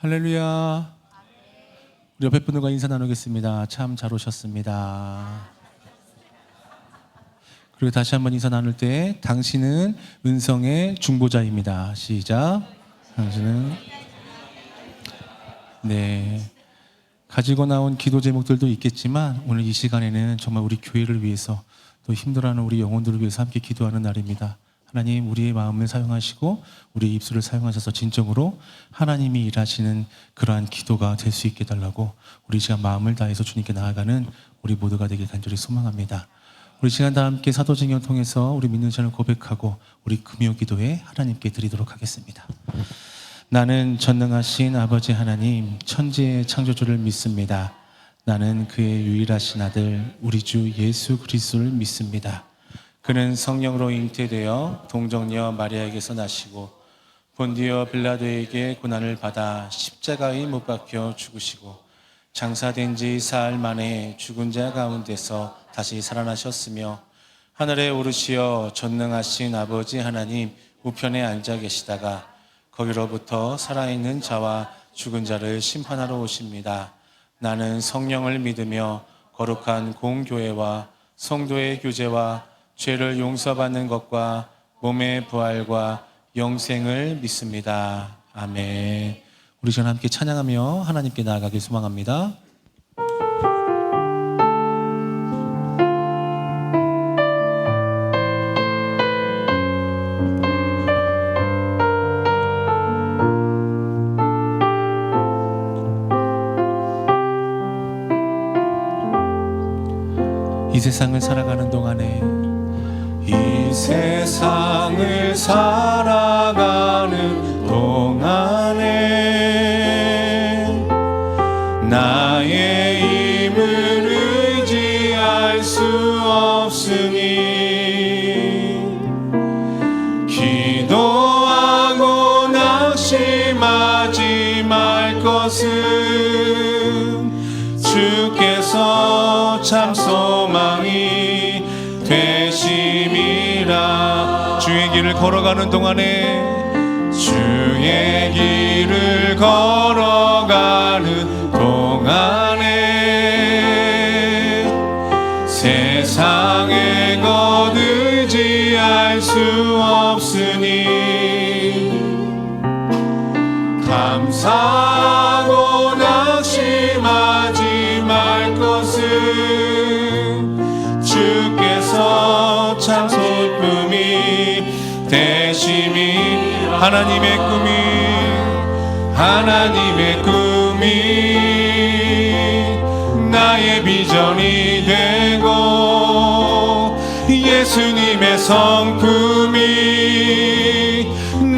할렐루야. 우리 옆에 분들과 인사 나누겠습니다. 참 잘 오셨습니다. 그리고 다시 한번 인사 나눌 때 당신은 은성의 중보자입니다. 시작. 당신은 가지고 나온 기도 제목들도 있겠지만 오늘 이 시간에는 정말 우리 교회를 위해서 또 힘들어하는 우리 영혼들을 위해서 함께 기도하는 날입니다. 하나님, 우리의 마음을 사용하시고 우리의 입술을 사용하셔서 진정으로 하나님이 일하시는 그러한 기도가 될 수 있게 해달라고 우리 시간 마음을 다해서 주님께 나아가는 우리 모두가 되길 간절히 소망합니다. 우리 시간 다 함께 사도행전을 통해서 우리 믿는 자를 고백하고 우리 금요 기도에 하나님께 드리도록 하겠습니다. 나는 전능하신 아버지 하나님, 천지의 창조주를 믿습니다. 나는 그의 유일하신 아들 우리 주 예수 그리스도를 믿습니다. 그는 성령으로 잉태되어 동정녀 마리아에게서 나시고 본디오 빌라도에게 고난을 받아 십자가에 못 박혀 죽으시고 장사된 지 사흘 만에 죽은 자 가운데서 다시 살아나셨으며 하늘에 오르시어 전능하신 아버지 하나님 우편에 앉아 계시다가 거기로부터 살아있는 자와 죽은 자를 심판하러 오십니다. 나는 성령을 믿으며 거룩한 공교회와 성도의 교제와 죄를 용서받는 것과 몸의 부활과 영생을 믿습니다. 아멘. 우리 시간 함께 찬양하며 하나님께 나아가길 소망합니다. 이 세상을 살아가는 동안에 이 세상을 살아가는 동안에 나의 힘을 의지할 수 없으니 기도하고 낙심하지 말 것은 주께서 참 소망이 되심이라. 주의 길을 걸어가는 동안에 주의 길을 걸어가는 동안에 세상의 것 의지할 수 없으니 감사하고 낙심하지 말 것은 주께서 참 기쁨이 되심이. 하나님의 꿈이 나의 비전이 되고 예수님의 성품이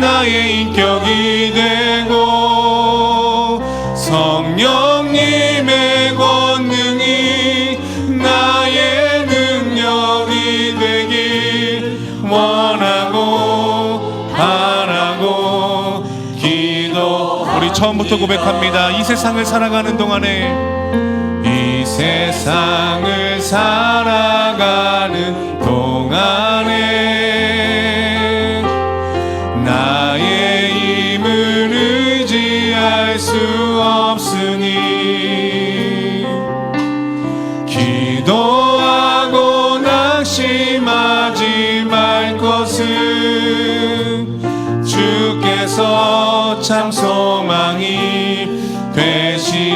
나의 인격이 되고 성령님의 권능이 나의 능력이 되길 원하고 바라고 기도. 우리 처음부터 고백합니다. 이 세상을 살아가는 동안에 이 세상을 살아가는 동안에 나의 힘을 의지할 수 없으니 기도하고 낙심하지 말 것은 주께서 참 소망이 되시.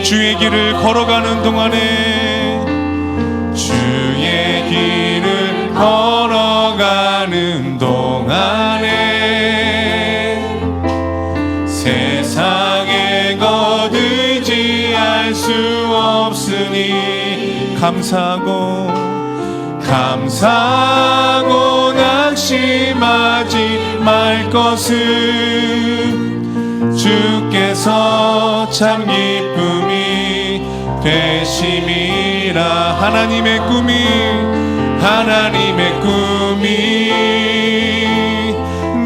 주의 길을 걸어가는 동안에 주의 길을 걸어가는 동안에 세상의 것 의지할 수 없으니 감사하고 낙심하지 말 것은 주께서 참 기쁨이 되심이라. 하나님의 꿈이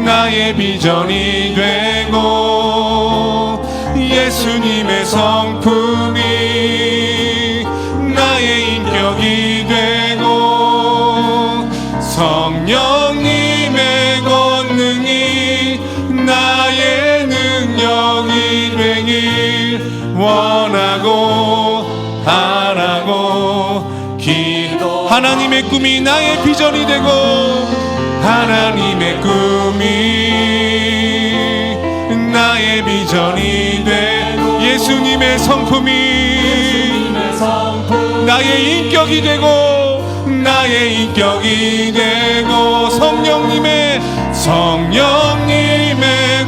나의 비전이 되고 예수님의 성품이 나의 인격이 되고 성령님의 권능이 나의 능력이 되길 원하고 바라고 기도. 하나님의 꿈이 나의 비전이 되고 하나님의 꿈이 나의 비전이 되고 예수님의 성품이 나의 인격이 되고 나의 인격이 되고 성령님의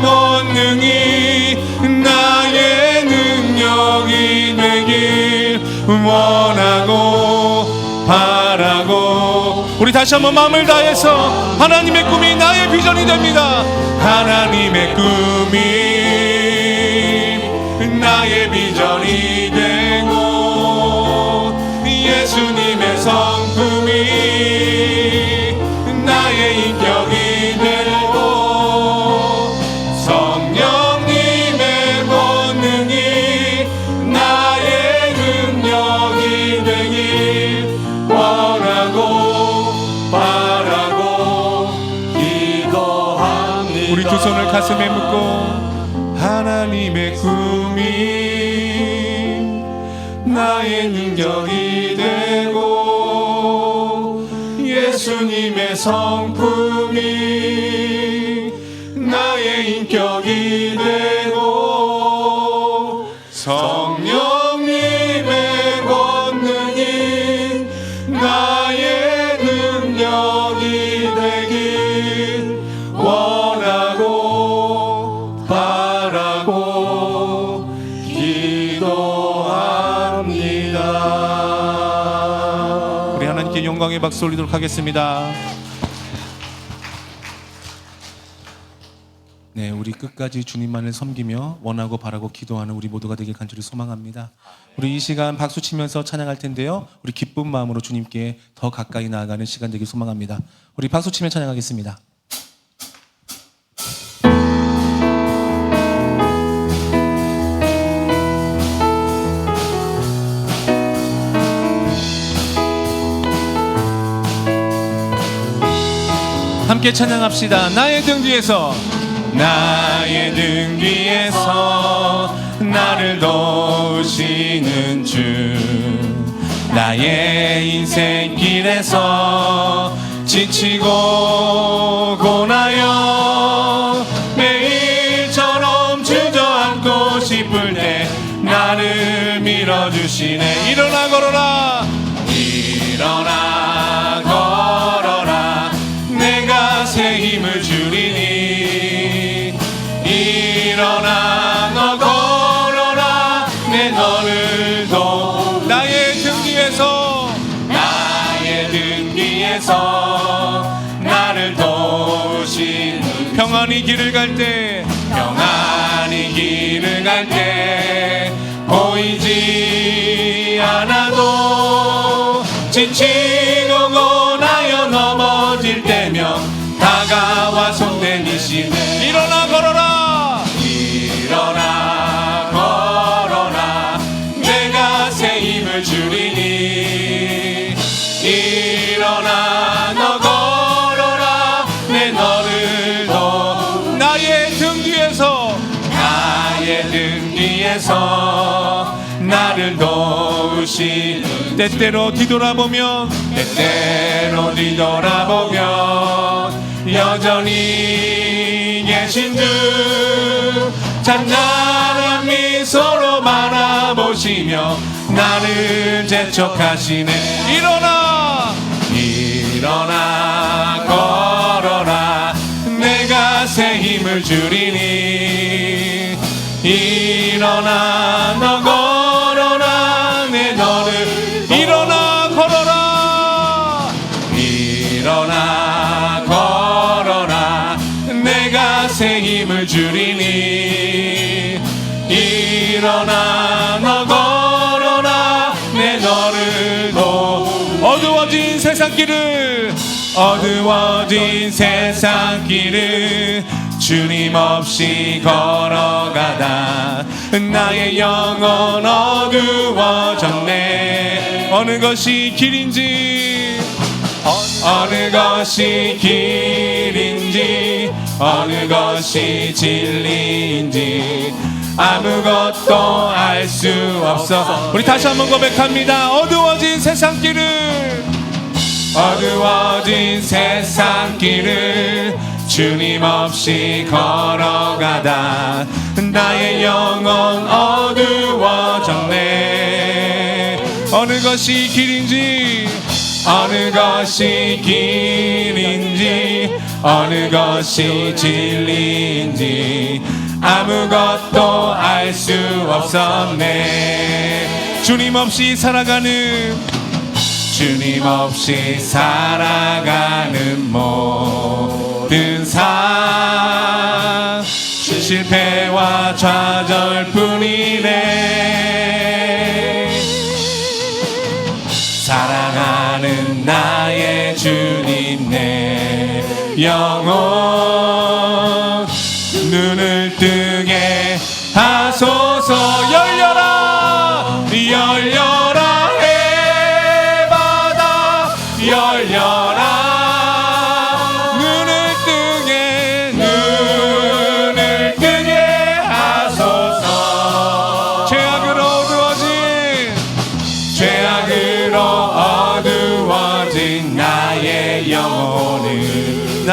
권능이 나의 능력이 되길 원하고 바라고. 우리 다시 한번 마음을 다해서 하나님의 꿈이 나의 비전이 됩니다. 하나님의 꿈이 나의 비전이 되고 예수님의 성품이 나의 인격이 되고 성령님의 권능이 나의 능력이 되길 원하고 바라고 기도합니다. 우리 두 손을 가슴에 묻고 하나님의 꿈이 나의 능력이 되고 예수님의 성품이 나의 인격이 되고 성령님의 권능이 나의 능력이 되길 원하고 바라고 기도합니다. 우리 하나님께 영광의 박수 올리도록 하겠습니다. 네, 우리 끝까지 주님만을 섬기며 원하고 바라고 기도하는 우리 모두가 되길 간절히 소망합니다. 우리 이 시간 박수 치면서 찬양할 텐데요, 우리 기쁜 마음으로 주님께 더 가까이 나아가는 시간 되길 소망합니다. 우리 박수 치며 찬양하겠습니다. 함께 찬양합시다. 나의 등 뒤에서 나를 도우시는 주, 나의 인생길에서 지치고 고나여 매일처럼 주저앉고 싶을 때 나를 밀어주시네. 일어나 걸어라, 일어나 걸어라, 내가 새 힘을 주리니. 일어나 너 걸어라, 내 너를 도. 나의 등 뒤에서 나를 도우신 평안히 길을 갈 때 보이지 않아도 지치고 고나여 넘어질 때면 다가와 손 내미시네. 일어나 걸어라, 일어나 걸어라, 내가 새 힘을 주리니. 일어나 너 걸어라, 내 너를 도. 나의 등 뒤에서 나를 도우신. 때때로 뒤돌아보면 여전히 계신 주, 잔잔한 미소로 바라보시며 나를 재촉하시네. 일어나 걸어라, 내가 새 힘을 주리니. 일어나 너 걸어라, 내 너를. 일어나 걸어라, 일어나 걸어라, 내가 새 힘을 주리니. 일어나 너 걸어라, 내 너를 도. 어두워진 세상길을 주님 없이 걸어가다 나의 영혼 어두워졌네. 어느 것이 길인지 어느 것이 진리인지 아무것도 알 수 없어. 우리 다시 한번 고백합니다. 어두워진 세상길을, 어두워진 세상길을 주님 없이 걸어가다 나의 영혼 어두워졌네. 어느 것이 길인지, 어느 것이 길인지, 어느 것이 진리인지 아무것도 알 수 없었네. 주님 없이 살아가는, 주님 없이 살아가는 모든 삶 실패와 좌절뿐이네. 사랑하는 나의 주님 내 영혼 눈을 뜨게 하소서. 열려라 열려라 해바다 열려라. 눈을 뜨게 하소서. 죄악으로 어두워진 나의 영혼을,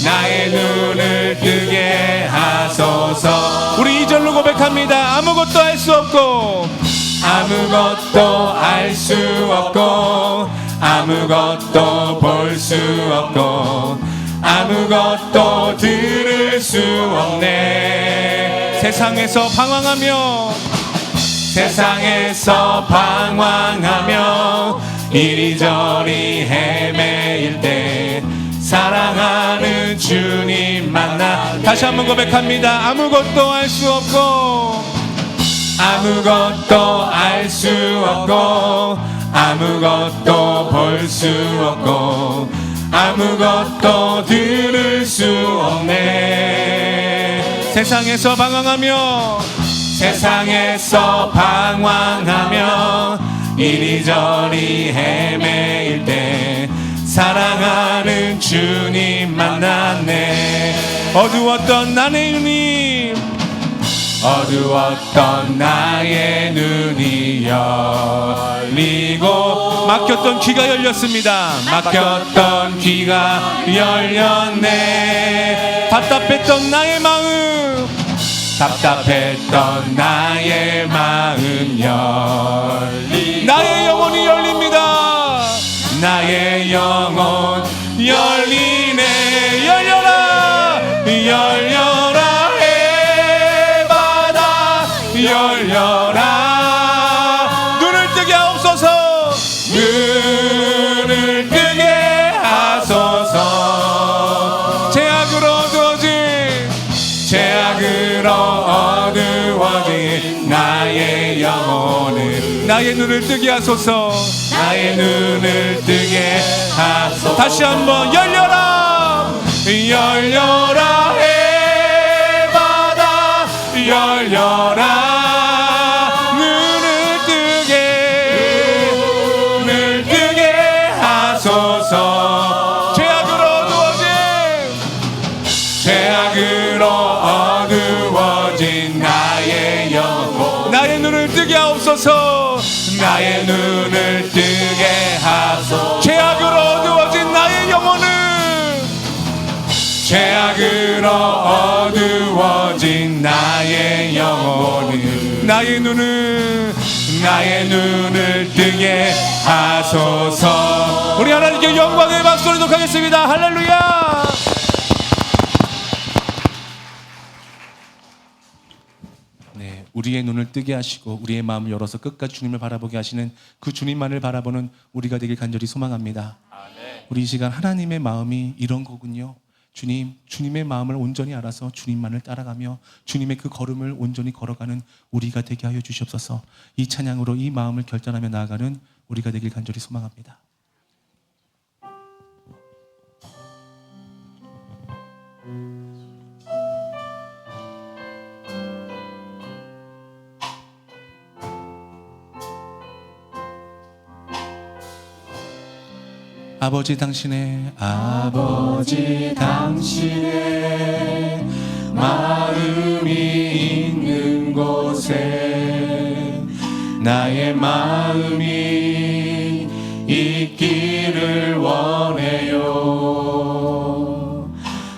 나의 눈을 뜨게 하소서. 우리 2절로 고백합니다. 아무것도 알 수 없고, 아무것도 알 수 없고, 아무것도 볼 수 없고, 아무것도 들을 수 없네. 세상에서 방황하며 이리저리 헤매일 때 사랑하는 주님 만나. 다시 한번 고백합니다. 아무것도 알 수 없고, 아무것도 알 수 없고, 아무것도 볼 수 없고, 아무것도 들을 수 없네. 세상에서 방황하며 이리저리 헤매일 때 사랑하는 주님 만났네. 어두웠던 나의 눈이 열리고, 막혔던 귀가 열렸습니다. 막혔던 귀가 열렸네. 답답했던 나의 마음 나의 영혼이 열립니다. 나의 영혼 열리네. 열려라 열려라 해바다 열려라. 눈을 뜨게 하옵소서. 눈을 뜨게 하소서. 죄악으로 어두워진 나의 영혼을, 나의 눈을 뜨게 하소서. 나의 눈을 뜨게 하소서. 다시 한번 열려라 열려라 해바다 열려라. 눈을 뜨게 하소서. 죄악으로 어두워진 나의 영혼, 나의 눈을 뜨게 하옵소서. 나의 눈을 뜨게 하소서. 죄악으로 어두워진 나의 영혼을, 죄악으로 어두워진 나의 영혼을, 나의 눈을 뜨게 하소서. 우리 하나님께 영광의 박수를 높이겠습니다. 할렐루야. 네, 우리의 눈을 뜨게 하시고 우리의 마음을 열어서 끝까지 주님을 바라보게 하시는 그 주님만을 바라보는 우리가 되길 간절히 소망합니다. 우리 이 시간 하나님의 마음이 이런 거군요. 주님의 마음을 온전히 알아서 주님만을 따라가며 주님의 그 걸음을 온전히 걸어가는 우리가 되게 하여 주시옵소서. 이 찬양으로 이 마음을 결단하며 나아가는 우리가 되길 간절히 소망합니다. 아버지 당신의 마음 마음이 있는 곳에 나의 마음이 있기를 원해요.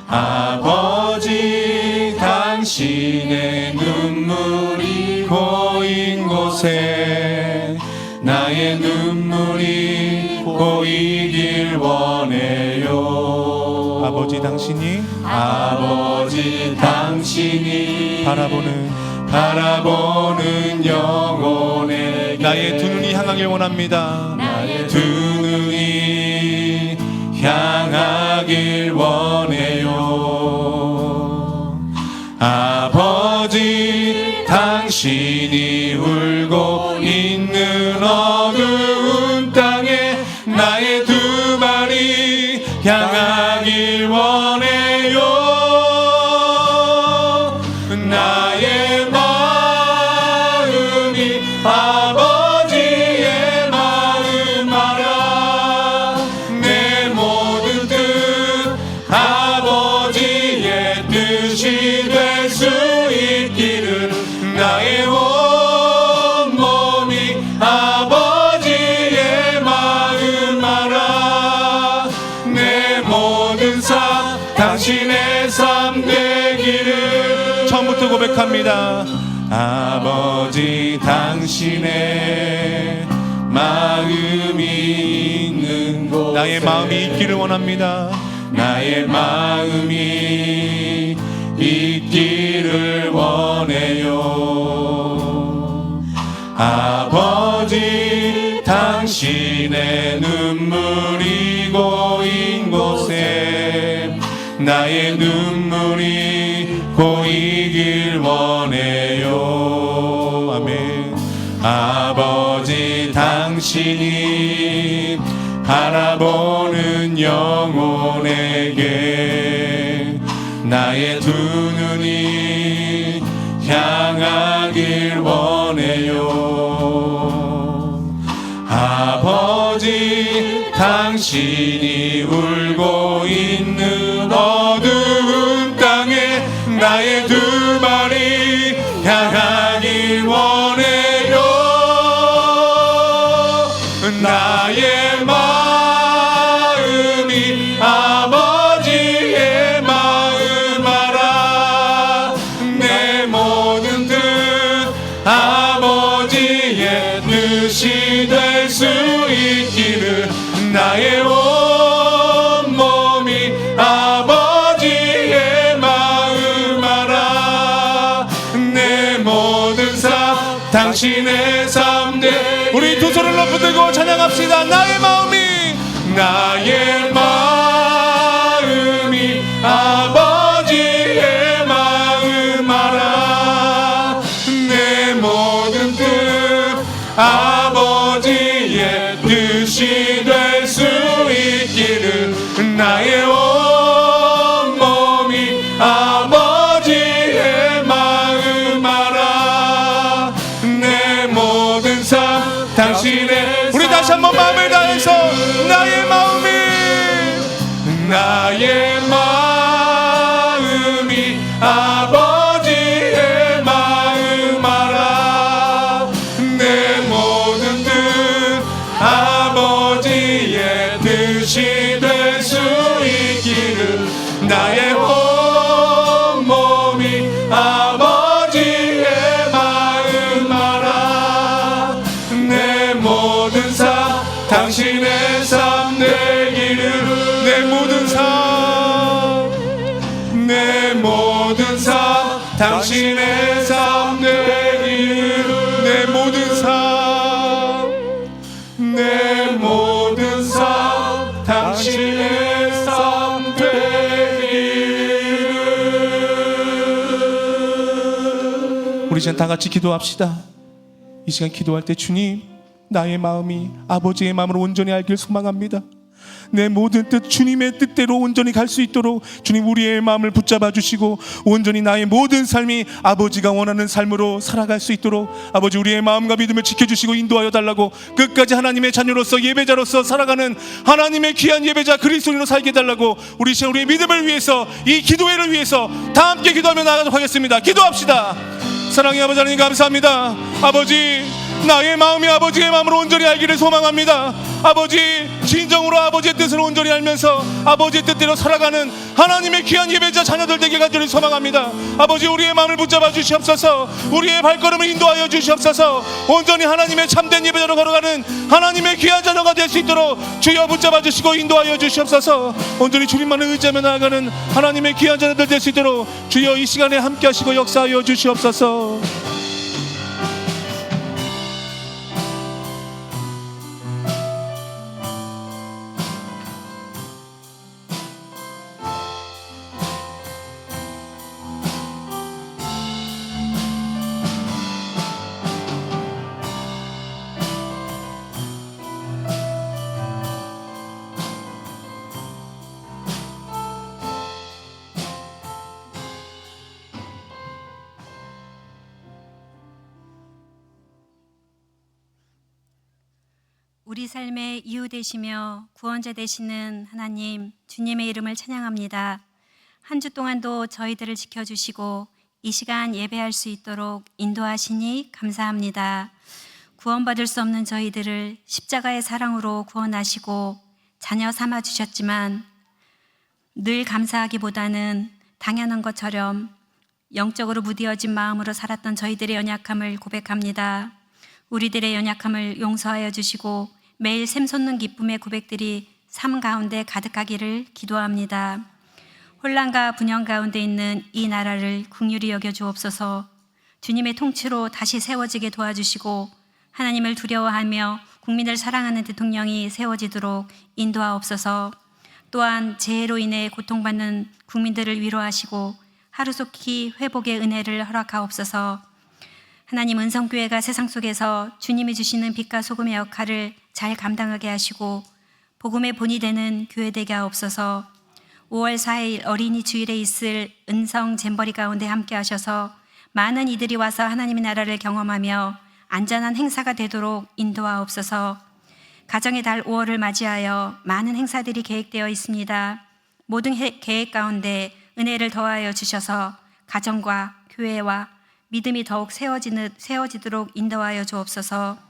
아버지, 당신의 눈물이 고인 곳에 나의 눈물이 고이길 원해요. 아버지, 당신이 바라보는 영혼에게 나의 두 눈이 향하길 원합니다. 나의 두 눈이 향하길 원해요. 아버지, 당신이 울고 있는 어두운 땅에 나의 두 발이 향하길 원해요. 나의 마음이 아버지의 마음 알아. 내 모든 뜻 아버지의 뜻이 될 수 있기를 나의 온 몸이 아버지의 마음 알아. 내 모든 삶 당신의 삶 되기를. 처음부터 고백합니다. 아버지, 당신의 마음이 있는 곳에 나의 마음이 있기를 원합니다. 나의 마음이 있기를 원해요. 아버지, 당신의 눈물이 고인 곳에 나의 눈물이 고이길 원해요. 아멘. 아버지, 당신이 바라보는 영혼에게 나의 두 눈이 향하길 원해요. 아버지, 당신이 울고 있는 어두운 땅에 나의 두 발이 향하길 원해요. 나의 마음이 아버지의 마음 알아. 내 모든 뜻 아버지의 뜻이 될 수 있기를 나의 온 몸이 아버지의 마음 알아. 내 모든 삶 당신의 삶 되. 우리 두 손을 높이 들고 찬양합시다. 나의 마음이 아버지의 마음 알아. 내 모든 뜻 아버지의 뜻이 될 수 있기를 나의 온 몸이 아버지의 마음 알아. 내 모든 삶 당신의. 우리 다시 한번 마음을 다해서 나의 마음이 아버지의 마음 알아. 내 모든 뜻 아버지의 뜻이 될 수 있기를 나의 온 몸이 아버지의 마음 알아. 내 모든 삶 당신의 삶 되기를. 내 모든 삶, 내 모든 삶 당신의 삶 되기를. 내 모든 삶, 내 모든 삶 당신의 삶 되기를. 우리 이제 다 같이 기도합시다. 이 시간 기도할 때 주님, 나의 마음이 아버지의 마음을 온전히 알길 소망합니다. 내 모든 뜻 주님의 뜻대로 온전히 갈 수 있도록 주님 우리의 마음을 붙잡아 주시고 온전히 나의 모든 삶이 아버지가 원하는 삶으로 살아갈 수 있도록 아버지 우리의 마음과 믿음을 지켜주시고 인도하여 달라고 끝까지 하나님의 자녀로서 예배자로서 살아가는 하나님의 귀한 예배자 그리스도인으로 살게 해달라고 우리 시간 우리의 믿음을 위해서 이 기도회를 위해서 다 함께 기도하며 나가도록 하겠습니다. 기도합시다. 사랑의 아버지 하나님 감사합니다. 아버지 나의 마음이 아버지의 마음으로 온전히 알기를 소망합니다. 아버지 진정으로 아버지의 뜻을 온전히 알면서 아버지의 뜻대로 살아가는 하나님의 귀한 예배자 자녀들 되게 간절히 소망합니다. 아버지 우리의 마음을 붙잡아 주시옵소서. 우리의 발걸음을 인도하여 주시옵소서. 온전히 하나님의 참된 예배자로 걸어가는 하나님의 귀한 자녀가 될 수 있도록 주여 붙잡아 주시고 인도하여 주시옵소서. 온전히 주님만을 의지하며 나아가는 하나님의 귀한 자녀들 될 수 있도록 주여 이 시간에 함께 하시고 역사하여 주시옵소서. 우리 삶의 이유 되시며 구원자 되시는 하나님 주님의 이름을 찬양합니다. 한 주 동안도 저희들을 지켜주시고 이 시간 예배할 수 있도록 인도하시니 감사합니다. 구원받을 수 없는 저희들을 십자가의 사랑으로 구원하시고 자녀 삼아 주셨지만 늘 감사하기보다는 당연한 것처럼 영적으로 무뎌진 마음으로 살았던 저희들의 연약함을 고백합니다. 우리들의 연약함을 용서하여 주시고 매일 샘솟는 기쁨의 고백들이 삶 가운데 가득하기를 기도합니다. 혼란과 분열 가운데 있는 이 나라를 긍휼히 여겨 주옵소서. 주님의 통치로 다시 세워지게 도와주시고 하나님을 두려워하며 국민을 사랑하는 대통령이 세워지도록 인도하옵소서. 또한 재해로 인해 고통받는 국민들을 위로하시고 하루속히 회복의 은혜를 허락하옵소서. 하나님 은성교회가 세상 속에서 주님이 주시는 빛과 소금의 역할을 잘 감당하게 하시고 복음의 본이 되는 교회 되게 하옵소서. 5월 4일 어린이 주일에 있을 은성 잼버리 가운데 함께 하셔서 많은 이들이 와서 하나님의 나라를 경험하며 안전한 행사가 되도록 인도하옵소서. 가정의 달 5월을 맞이하여 많은 행사들이 계획되어 있습니다. 모든 계획 가운데 은혜를 더하여 주셔서 가정과 교회와 믿음이 더욱 세워지도록 인도하여 주옵소서.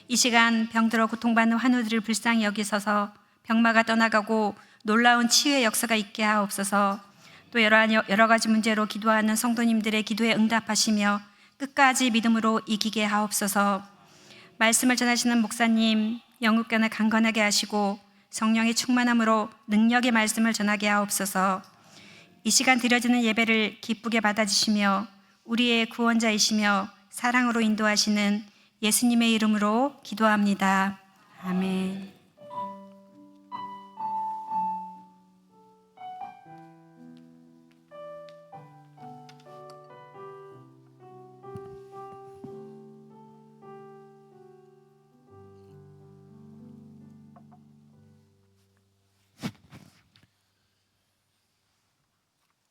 이 시간 병들어 고통받는 환우들을 불쌍히 여기셔서 병마가 떠나가고 놀라운 치유의 역사가 있게 하옵소서. 또 여러 가지 문제로 기도하는 성도님들의 기도에 응답하시며 끝까지 믿음으로 이기게 하옵소서. 말씀을 전하시는 목사님 영육간을 강건하게 하시고 성령의 충만함으로 능력의 말씀을 전하게 하옵소서. 이 시간 드려지는 예배를 기쁘게 받아주시며 우리의 구원자이시며 사랑으로 인도하시는 예수님의 이름으로 기도합니다. 아멘.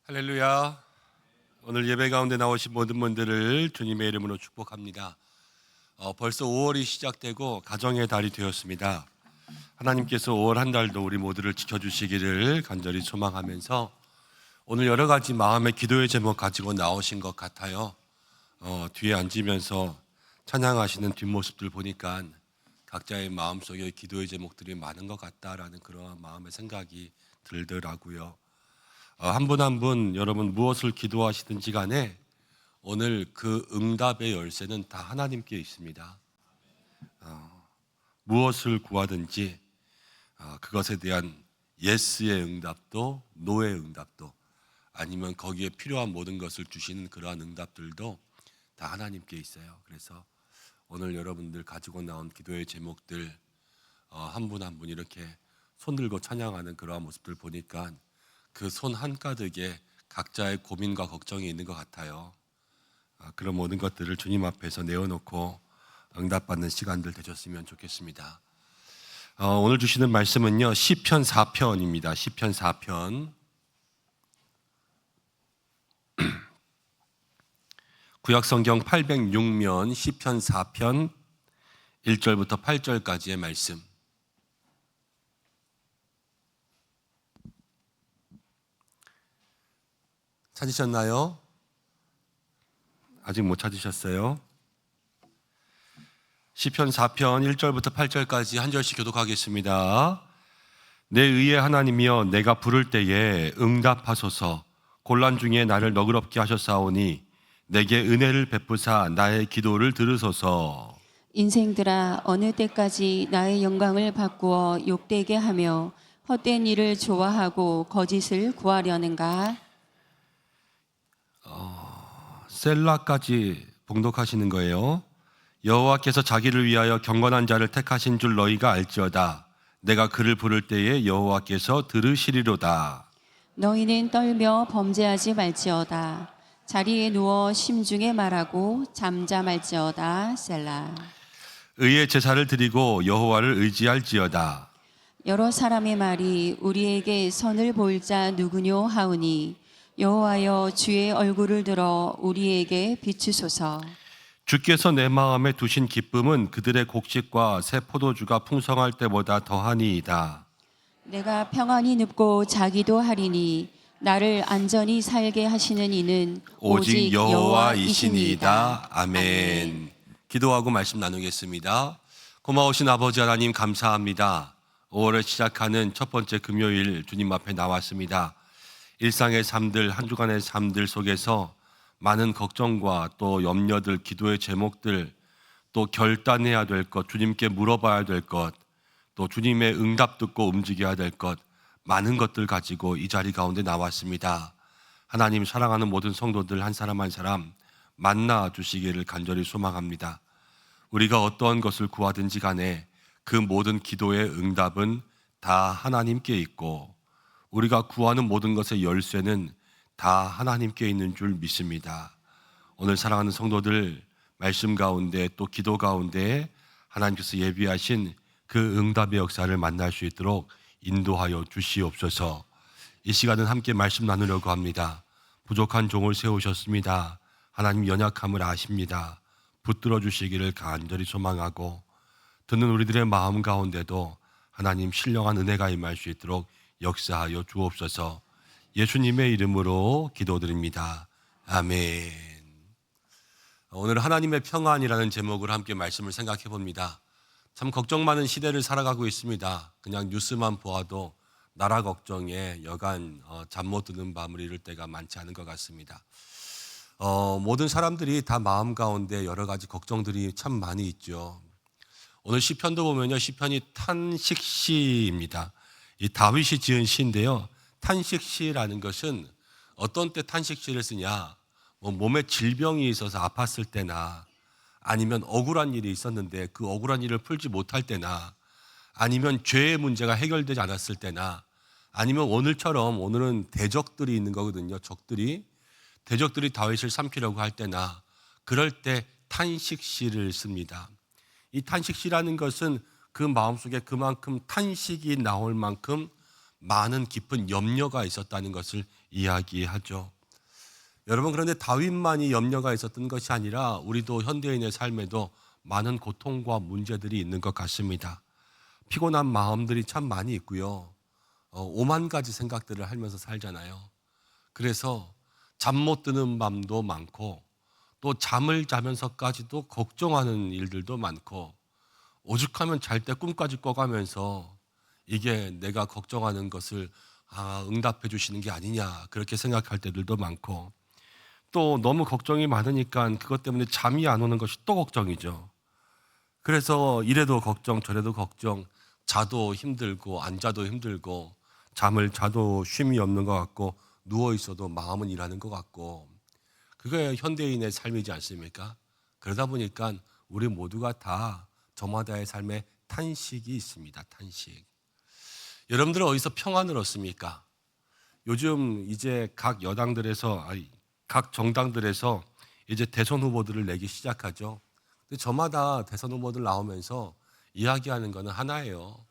할렐루야. 오늘 예배 가운데 나오신 모든 분들을 주님의 이름으로 축복합니다. 벌써 5월이 시작되고 가정의 달이 되었습니다. 하나님께서 5월 한 달도 우리 모두를 지켜주시기를 간절히 소망하면서 오늘 여러 가지 마음의 기도의 제목 가지고 나오신 것 같아요. 뒤에 앉으면서 찬양하시는 뒷모습들 보니까 각자의 마음속에 기도의 제목들이 많은 것 같다라는 그러한 마음의 생각이 들더라고요. 한 분 한 분 여러분 무엇을 기도하시든지 간에 오늘 그 응답의 열쇠는 다 하나님께 있습니다. 무엇을 구하든지 그것에 대한 예스의 응답도 노의 응답도 아니면 거기에 필요한 모든 것을 주시는 그러한 응답들도 다 하나님께 있어요. 그래서 오늘 여러분들 가지고 나온 기도의 제목들 한 분 한 분 이렇게 손 들고 찬양하는 그러한 모습들 보니까 그 손 한가득에 각자의 고민과 걱정이 있는 것 같아요. 그런 모든 것들을 주님 앞에서 내어놓고 응답받는 시간들 되셨으면 좋겠습니다. 오늘 주시는 말씀은요, 시편 4편입니다. 시편 4편. 구약성경 806면 시편 4편 1절부터 8절까지의 말씀. 찾으셨나요? 아직 못 찾으셨어요? 시편 4편 1절부터 8절까지 한 절씩 교독하겠습니다. 내 의의 하나님이여, 내가 부를 때에 응답하소서. 곤란 중에 나를 너그럽게 하셨사오니 내게 은혜를 베푸사 나의 기도를 들으소서. 인생들아, 어느 때까지 나의 영광을 바꾸어 욕되게 하며 헛된 일을 좋아하고 거짓을 구하려는가? 셀라까지 봉독하시는 거예요. 여호와께서 자기를 위하여 경건한 자를 택하신 줄 너희가 알지어다. 내가 그를 부를 때에 여호와께서 들으시리로다. 너희는 떨며 범죄하지 말지어다. 자리에 누워 심중에 말하고 잠잠할지어다. 셀라. 의의 제사를 드리고 여호와를 의지할지어다. 여러 사람의 말이 우리에게 선을 보일 자 누구뇨 하오니 여호와여, 주의 얼굴을 들어 우리에게 비추소서. 주께서 내 마음에 두신 기쁨은 그들의 곡식과 새 포도주가 풍성할 때보다 더하니이다. 내가 평안히 눕고 자기도 하리니 나를 안전히 살게 하시는 이는 오직 여호와이시니이다. 아멘. 기도하고 말씀 나누겠습니다. 고마우신 아버지 하나님, 감사합니다. 5월을 시작하는 첫 번째 금요일 주님 앞에 나왔습니다. 일상의 삶들, 한 주간의 삶들 속에서 많은 걱정과 또 염려들, 기도의 제목들, 또 결단해야 될 것, 주님께 물어봐야 될 것, 또 주님의 응답 듣고 움직여야 될 것, 많은 것들 가지고 이 자리 가운데 나왔습니다. 하나님, 사랑하는 모든 성도들 한 사람 한 사람 만나 주시기를 간절히 소망합니다. 우리가 어떠한 것을 구하든지 간에 그 모든 기도의 응답은 다 하나님께 있고, 우리가 구하는 모든 것의 열쇠는 다 하나님께 있는 줄 믿습니다. 오늘 사랑하는 성도들, 말씀 가운데 또 기도 가운데 하나님께서 예비하신 그 응답의 역사를 만날 수 있도록 인도하여 주시옵소서. 이 시간은 함께 말씀 나누려고 합니다. 부족한 종을 세우셨습니다. 하나님 연약함을 아십니다. 붙들어 주시기를 간절히 소망하고, 듣는 우리들의 마음 가운데도 하나님 신령한 은혜가 임할 수 있도록 역사하여 주옵소서. 예수님의 이름으로 기도드립니다. 아멘. 오늘 하나님의 평안이라는 제목으로 함께 말씀을 생각해 봅니다. 참 걱정 많은 시대를 살아가고 있습니다. 그냥 뉴스만 보아도 나라 걱정에 여간 잠 못 드는 밤을 이룰 때가 많지 않은 것 같습니다. 모든 사람들이 다 마음 가운데 여러 가지 걱정들이 참 많이 있죠. 오늘 시편도 보면요, 시편이 탄식시입니다. 이 다윗이 지은 시인데요, 탄식시라는 것은 어떤 때 탄식시를 쓰냐, 몸에 질병이 있어서 아팠을 때나, 아니면 억울한 일이 있었는데 그 억울한 일을 풀지 못할 때나, 아니면 죄의 문제가 해결되지 않았을 때나, 아니면 오늘처럼, 오늘은 대적들이 있는 거거든요. 대적들이 다윗을 삼키려고 할 때나, 그럴 때 탄식시를 씁니다. 이 탄식시라는 것은 그 마음속에 그만큼 탄식이 나올 만큼 많은 깊은 염려가 있었다는 것을 이야기하죠. 여러분, 그런데 다윗만이 염려가 있었던 것이 아니라 우리도 현대인의 삶에도 많은 고통과 문제들이 있는 것 같습니다. 피곤한 마음들이 참 많이 있고요. 오만 가지 생각들을 하면서 살잖아요. 그래서 잠 못 드는 밤도 많고, 또 잠을 자면서까지도 걱정하는 일들도 많고, 오죽하면 잘 때 꿈까지 꿔가면서 이게 내가 걱정하는 것을 응답해 주시는 게 아니냐, 그렇게 생각할 때들도 많고, 또 너무 걱정이 많으니까 그것 때문에 잠이 안 오는 것이 또 걱정이죠. 그래서 이래도 걱정 저래도 걱정, 자도 힘들고 안 자도 힘들고, 잠을 자도 쉼이 없는 것 같고, 누워 있어도 마음은 일하는 것 같고, 그게 현대인의 삶이지 않습니까? 그러다 보니까 우리 모두가 다 저마다의 삶에 탄식이 있습니다. 탄식. 여러분들은 어디서 평안을 얻습니까? 요즘 이제 각 정당들에서 이제 대선 후보들을 내기 시작하죠. 근데 저마다 대선 후보들 나오면서 이야기하는 거는 하나예요.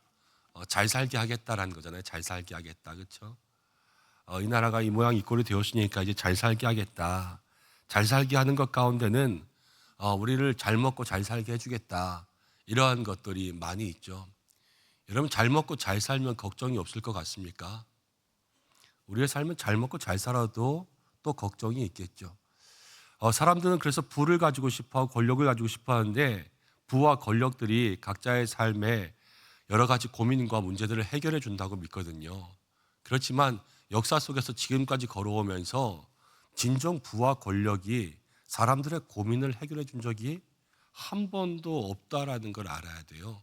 잘 살게 하겠다라는 거잖아요. 잘 살게 하겠다, 그렇죠? 이 나라가 이 모양 이 꼴이 되었으니까 이제 잘 살게 하겠다. 잘 살게 하는 것 가운데는 우리를 잘 먹고 잘 살게 해주겠다. 이러한 것들이 많이 있죠. 여러분, 잘 먹고 잘 살면 걱정이 없을 것 같습니까? 우리의 삶은 잘 먹고 잘 살아도 또 걱정이 있겠죠. 사람들은 그래서 부를 가지고 싶어하고 권력을 가지고 싶어하는데 부와 권력들이 각자의 삶에 여러 가지 고민과 문제들을 해결해 준다고 믿거든요. 그렇지만 역사 속에서 지금까지 걸어오면서 진정 부와 권력이 사람들의 고민을 해결해 준 적이 한 번도 없다라는 걸 알아야 돼요.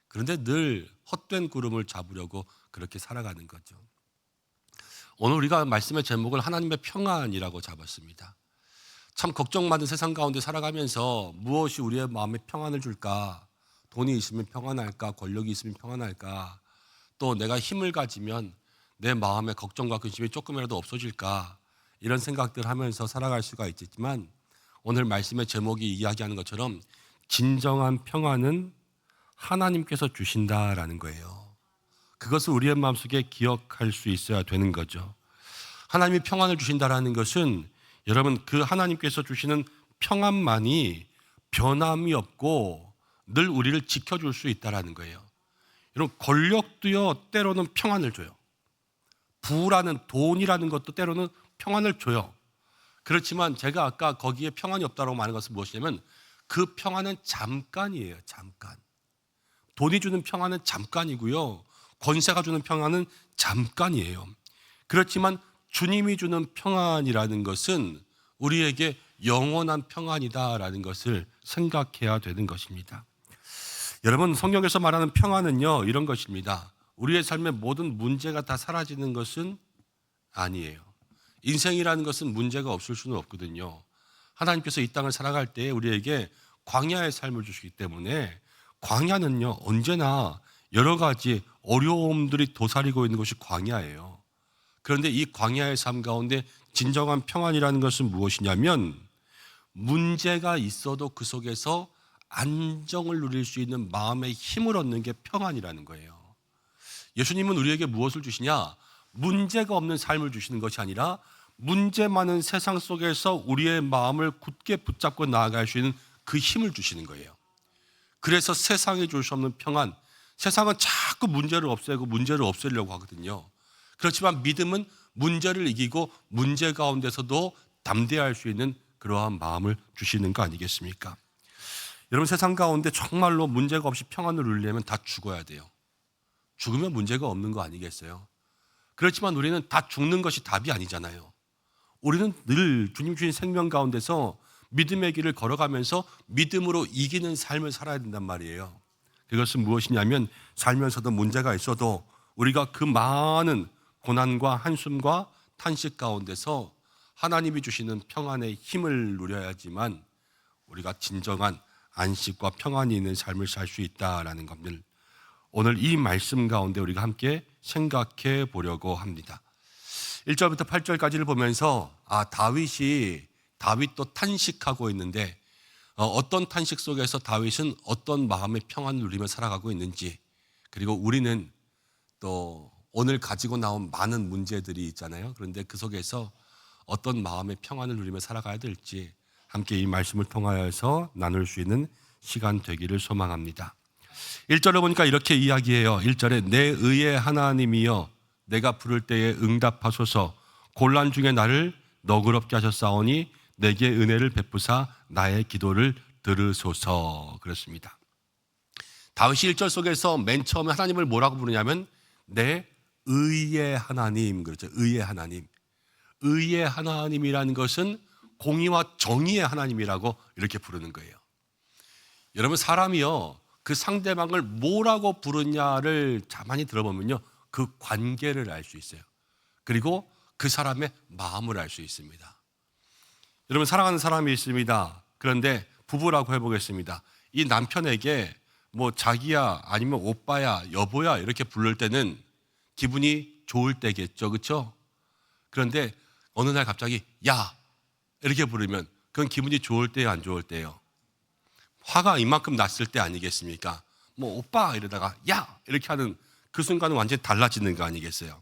그런데 늘 헛된 구름을 잡으려고 그렇게 살아가는 거죠. 오늘 우리가 말씀의 제목을 하나님의 평안이라고 잡았습니다. 참 걱정 많은 세상 가운데 살아가면서 무엇이 우리의 마음에 평안을 줄까? 돈이 있으면 평안할까? 권력이 있으면 평안할까? 또 내가 힘을 가지면 내 마음에 걱정과 근심이 조금이라도 없어질까? 이런 생각들 하면서 살아갈 수가 있겠지만 오늘 말씀의 제목이 이야기하는 것처럼 진정한 평안은 하나님께서 주신다라는 거예요. 그것을 우리의 마음속에 기억할 수 있어야 되는 거죠. 하나님이 평안을 주신다라는 것은 여러분 그 하나님께서 주시는 평안만이 변함이 없고 늘 우리를 지켜줄 수 있다라는 거예요. 여러분 권력도요 때로는 평안을 줘요. 부라는 돈이라는 것도 때로는 평안을 줘요. 그렇지만 제가 아까 거기에 평안이 없다고 말한 것은 무엇이냐면 그 평안은 잠깐이에요. 잠깐. 돈이 주는 평안은 잠깐이고요. 권세가 주는 평안은 잠깐이에요. 그렇지만 주님이 주는 평안이라는 것은 우리에게 영원한 평안이다라는 것을 생각해야 되는 것입니다. 여러분 성경에서 말하는 평안은요 이런 것입니다. 우리의 삶의 모든 문제가 다 사라지는 것은 아니에요. 인생이라는 것은 문제가 없을 수는 없거든요. 하나님께서 이 땅을 살아갈 때 우리에게 광야의 삶을 주시기 때문에 광야는요 언제나 여러 가지 어려움들이 도사리고 있는 것이 광야예요. 그런데 이 광야의 삶 가운데 진정한 평안이라는 것은 무엇이냐면 문제가 있어도 그 속에서 안정을 누릴 수 있는 마음의 힘을 얻는 게 평안이라는 거예요. 예수님은 우리에게 무엇을 주시냐? 문제가 없는 삶을 주시는 것이 아니라 문제 많은 세상 속에서 우리의 마음을 굳게 붙잡고 나아갈 수 있는 그 힘을 주시는 거예요. 그래서 세상에 줄 수 없는 평안, 세상은 자꾸 문제를 없애고 문제를 없애려고 하거든요. 그렇지만 믿음은 문제를 이기고 문제 가운데서도 담대할 수 있는 그러한 마음을 주시는 거 아니겠습니까? 여러분 세상 가운데 정말로 문제가 없이 평안을 누리려면 다 죽어야 돼요. 죽으면 문제가 없는 거 아니겠어요? 그렇지만 우리는 다 죽는 것이 답이 아니잖아요. 우리는 늘 주님 주신 생명 가운데서 믿음의 길을 걸어가면서 믿음으로 이기는 삶을 살아야 된단 말이에요. 그것은 무엇이냐면 살면서도 문제가 있어도 우리가 그 많은 고난과 한숨과 탄식 가운데서 하나님이 주시는 평안의 힘을 누려야지만 우리가 진정한 안식과 평안이 있는 삶을 살 수 있다라는 것을 오늘 이 말씀 가운데 우리가 함께 생각해 보려고 합니다. 1절부터 8절까지를 보면서 다윗도 탄식하고 있는데 어떤 탄식 속에서 다윗은 어떤 마음의 평안을 누리며 살아가고 있는지, 그리고 우리는 또 오늘 가지고 나온 많은 문제들이 있잖아요. 그런데 그 속에서 어떤 마음의 평안을 누리며 살아가야 될지 함께 이 말씀을 통하여서 나눌 수 있는 시간 되기를 소망합니다. 1절에 보니까 이렇게 이야기해요. 1절에 내 의의 하나님이여 내가 부를 때에 응답하소서. 곤란 중에 나를 너그럽게 하셨사오니 내게 은혜를 베푸사 나의 기도를 들으소서. 그렇습니다. 다윗이 1절 속에서 맨 처음에 하나님을 뭐라고 부르냐면 내 의의 하나님, 그렇죠. 의의 하나님. 의의 하나님이라는 것은 공의와 정의의 하나님이라고 이렇게 부르는 거예요. 여러분 사람이요 그 상대방을 뭐라고 부르냐를 가만히 들어보면요 그 관계를 알 수 있어요. 그리고 그 사람의 마음을 알 수 있습니다. 여러분 사랑하는 사람이 있습니다. 그런데 부부라고 해보겠습니다. 이 남편에게 뭐 자기야 아니면 오빠야 여보야 이렇게 부를 때는 기분이 좋을 때겠죠, 그렇죠? 그런데 어느 날 갑자기 야 이렇게 부르면 그건 기분이 좋을 때요 안 좋을 때요? 화가 이만큼 났을 때 아니겠습니까? 뭐 오빠 이러다가 야 이렇게 하는 그 순간은 완전히 달라지는 거 아니겠어요?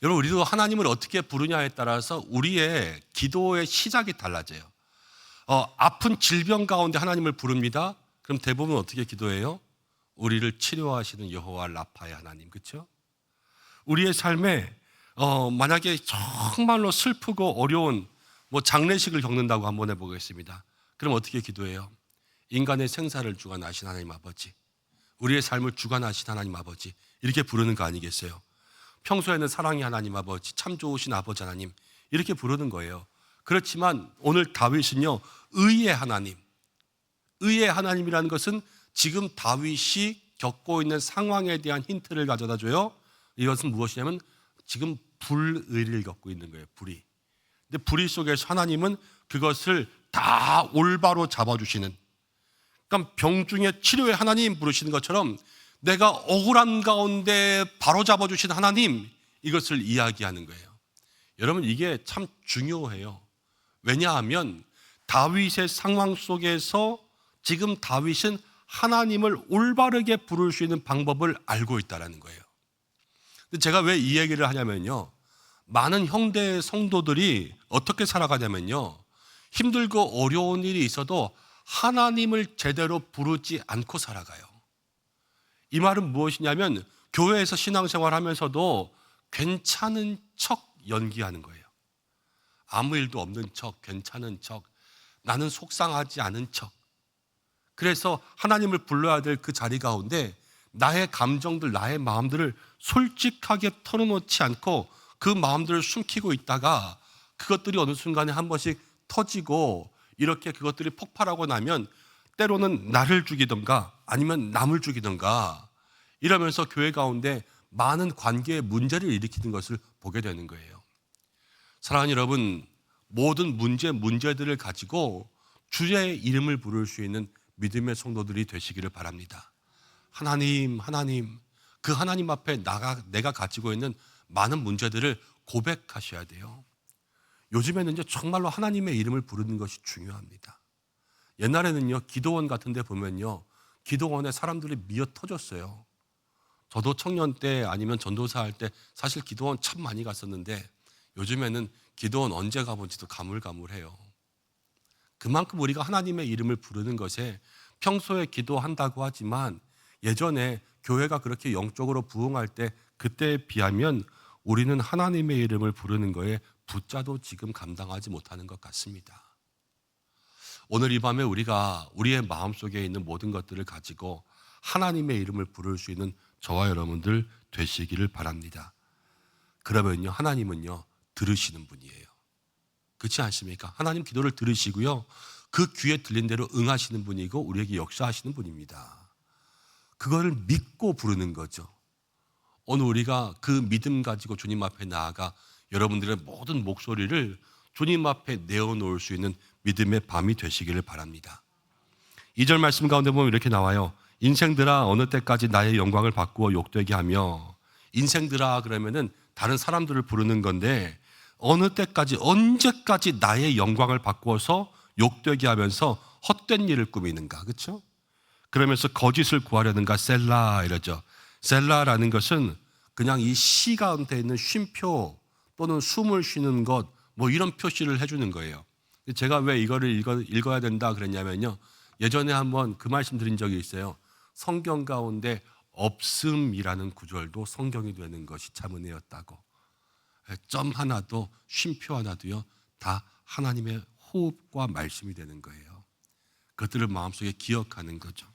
여러분, 우리도 하나님을 어떻게 부르냐에 따라서 우리의 기도의 시작이 달라져요. 아픈 질병 가운데 하나님을 부릅니다. 그럼 대부분 어떻게 기도해요? 우리를 치료하시는 여호와 라파의 하나님, 그렇죠? 우리의 삶에 만약에 정말로 슬프고 어려운 장례식을 겪는다고 한번 해보겠습니다. 그럼 어떻게 기도해요? 인간의 생사를 주관하신 하나님 아버지, 우리의 삶을 주관하신 하나님 아버지, 이렇게 부르는 거 아니겠어요? 평소에는 사랑의 하나님 아버지, 참 좋으신 아버지 하나님, 이렇게 부르는 거예요. 그렇지만 오늘 다윗은요, 의의 하나님, 의의 하나님이라는 것은 지금 다윗이 겪고 있는 상황에 대한 힌트를 가져다 줘요. 이것은 무엇이냐면 지금 불의를 겪고 있는 거예요. 불의. 근데 불의 속에서 하나님은 그것을 다 올바로 잡아주시는, 그러니까 병중의 치료의 하나님 부르시는 것처럼 내가 억울한 가운데 바로 잡아주신 하나님, 이것을 이야기하는 거예요. 여러분, 이게 참 중요해요. 왜냐하면 다윗의 상황 속에서 지금 다윗은 하나님을 올바르게 부를 수 있는 방법을 알고 있다는 거예요. 근데 제가 왜 이 얘기를 하냐면요, 많은 형제 성도들이 어떻게 살아가냐면요, 힘들고 어려운 일이 있어도 하나님을 제대로 부르지 않고 살아가요. 이 말은 무엇이냐면 교회에서 신앙생활 하면서도 괜찮은 척 연기하는 거예요. 아무 일도 없는 척, 괜찮은 척, 나는 속상하지 않은 척. 그래서 하나님을 불러야 될 그 자리 가운데 나의 감정들, 나의 마음들을 솔직하게 털어놓지 않고 그 마음들을 숨기고 있다가 그것들이 어느 순간에 한 번씩 터지고 이렇게 그것들이 폭발하고 나면 때로는 나를 죽이던가 아니면 남을 죽이던가 이러면서 교회 가운데 많은 관계의 문제를 일으키는 것을 보게 되는 거예요. 사랑하는 여러분, 모든 문제들을 가지고 주의 이름을 부를 수 있는 믿음의 성도들이 되시기를 바랍니다. 하나님, 그 하나님 앞에 내가 가지고 있는 많은 문제들을 고백하셔야 돼요. 요즘에는 이제 정말로 하나님의 이름을 부르는 것이 중요합니다. 옛날에는요, 기도원 같은 데 보면요, 기도원에 사람들이 미어 터졌어요. 저도 청년 때 아니면 전도사 할 때 사실 기도원 참 많이 갔었는데 요즘에는 기도원 언제 가본지도 가물가물해요. 그만큼 우리가 하나님의 이름을 부르는 것에 평소에 기도한다고 하지만 예전에 교회가 그렇게 영적으로 부흥할 때 그때에 비하면 우리는 하나님의 이름을 부르는 거에 붓자도 지금 감당하지 못하는 것 같습니다. 오늘 이 밤에 우리가 우리의 마음속에 있는 모든 것들을 가지고 하나님의 이름을 부를 수 있는 저와 여러분들 되시기를 바랍니다. 그러면요, 하나님은요, 들으시는 분이에요. 그렇지 않습니까? 하나님 기도를 들으시고요, 그 귀에 들린 대로 응하시는 분이고 우리에게 역사하시는 분입니다. 그거를 믿고 부르는 거죠. 오늘 우리가 그 믿음 가지고 주님 앞에 나아가 여러분들의 모든 목소리를 주님 앞에 내어놓을 수 있는 믿음의 밤이 되시기를 바랍니다. 2절 말씀 가운데 보면 이렇게 나와요. 인생들아, 어느 때까지 나의 영광을 바꾸어 욕되게 하며, 인생들아 그러면은 다른 사람들을 부르는 건데 어느 때까지, 언제까지 나의 영광을 바꾸어서 욕되게 하면서 헛된 일을 꾸미는가, 그렇죠? 그러면서 거짓을 구하려는가, 셀라 이러죠. 셀라라는 것은 그냥 이 시 가운데 있는 쉼표 또는 숨을 쉬는 것, 이런 표시를 해주는 거예요. 제가 왜 이거를 읽어야 된다 그랬냐면요, 예전에 한번 그 말씀 드린 적이 있어요. 성경 가운데 없음이라는 구절도 성경이 되는 것이 참 은혜였다고. 점 하나도 쉼표 하나도요, 다 하나님의 호흡과 말씀이 되는 거예요. 그것들을 마음속에 기억하는 거죠.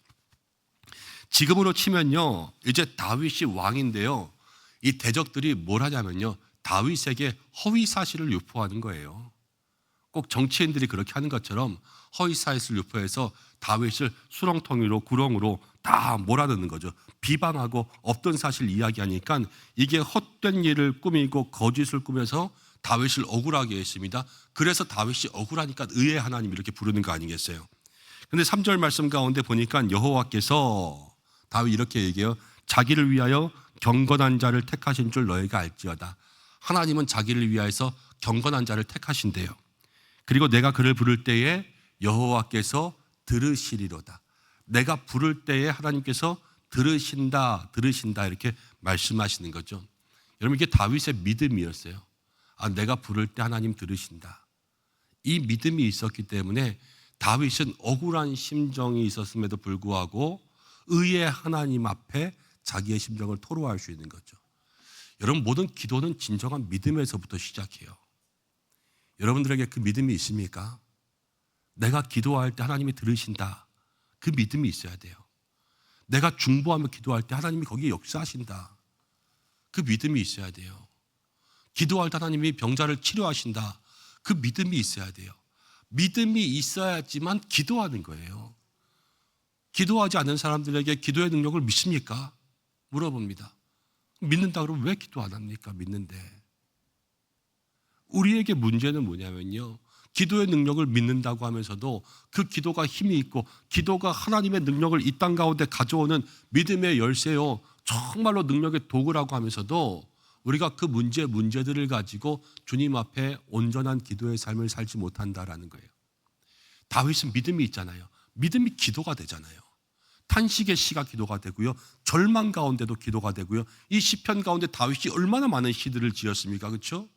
지금으로 치면요, 이제 다윗이 왕인데요, 이 대적들이 뭘 하냐면요, 다윗에게 허위 사실을 유포하는 거예요. 꼭 정치인들이 그렇게 하는 것처럼 허위 사실을 유포해서 다윗을 수렁텅이로 구렁으로 다 몰아넣는 거죠. 비방하고 없던 사실 이야기하니까 이게 헛된 일을 꾸미고 거짓을 꾸며서 다윗을 억울하게 했습니다. 그래서 다윗이 억울하니까 의의 하나님 이렇게 부르는 거 아니겠어요? 근데 3절 말씀 가운데 보니까 여호와께서 다윗 이렇게 얘기해요. 자기를 위하여 경건한 자를 택하신 줄 너희가 알지어다. 하나님은 자기를 위하여서 경건한 자를 택하신대요. 그리고 내가 그를 부를 때에 여호와께서 들으시리로다. 내가 부를 때에 하나님께서 들으신다, 들으신다 이렇게 말씀하시는 거죠. 여러분 이게 다윗의 믿음이었어요. 내가 부를 때 하나님 들으신다. 이 믿음이 있었기 때문에 다윗은 억울한 심정이 있었음에도 불구하고 의의 하나님 앞에 자기의 심정을 토로할 수 있는 거죠. 여러분 모든 기도는 진정한 믿음에서부터 시작해요. 여러분들에게 그 믿음이 있습니까? 내가 기도할 때 하나님이 들으신다. 그 믿음이 있어야 돼요. 내가 중보하며 기도할 때 하나님이 거기에 역사하신다. 그 믿음이 있어야 돼요. 기도할 때 하나님이 병자를 치료하신다. 그 믿음이 있어야 돼요. 믿음이 있어야지만 기도하는 거예요. 기도하지 않는 사람들에게 기도의 능력을 믿습니까? 물어봅니다. 믿는다 그러면 왜 기도 안 합니까? 믿는데. 우리에게 문제는 뭐냐면요, 기도의 능력을 믿는다고 하면서도 그 기도가 힘이 있고 기도가 하나님의 능력을 이 땅 가운데 가져오는 믿음의 열쇠요, 정말로 능력의 도구라고 하면서도 우리가 그 문제들을 가지고 주님 앞에 온전한 기도의 삶을 살지 못한다라는 거예요. 다윗은 믿음이 있잖아요. 믿음이 기도가 되잖아요. 탄식의 시가 기도가 되고요, 절망 가운데도 기도가 되고요. 이 시편 가운데 다윗이 얼마나 많은 시들을 지었습니까? 그렇죠?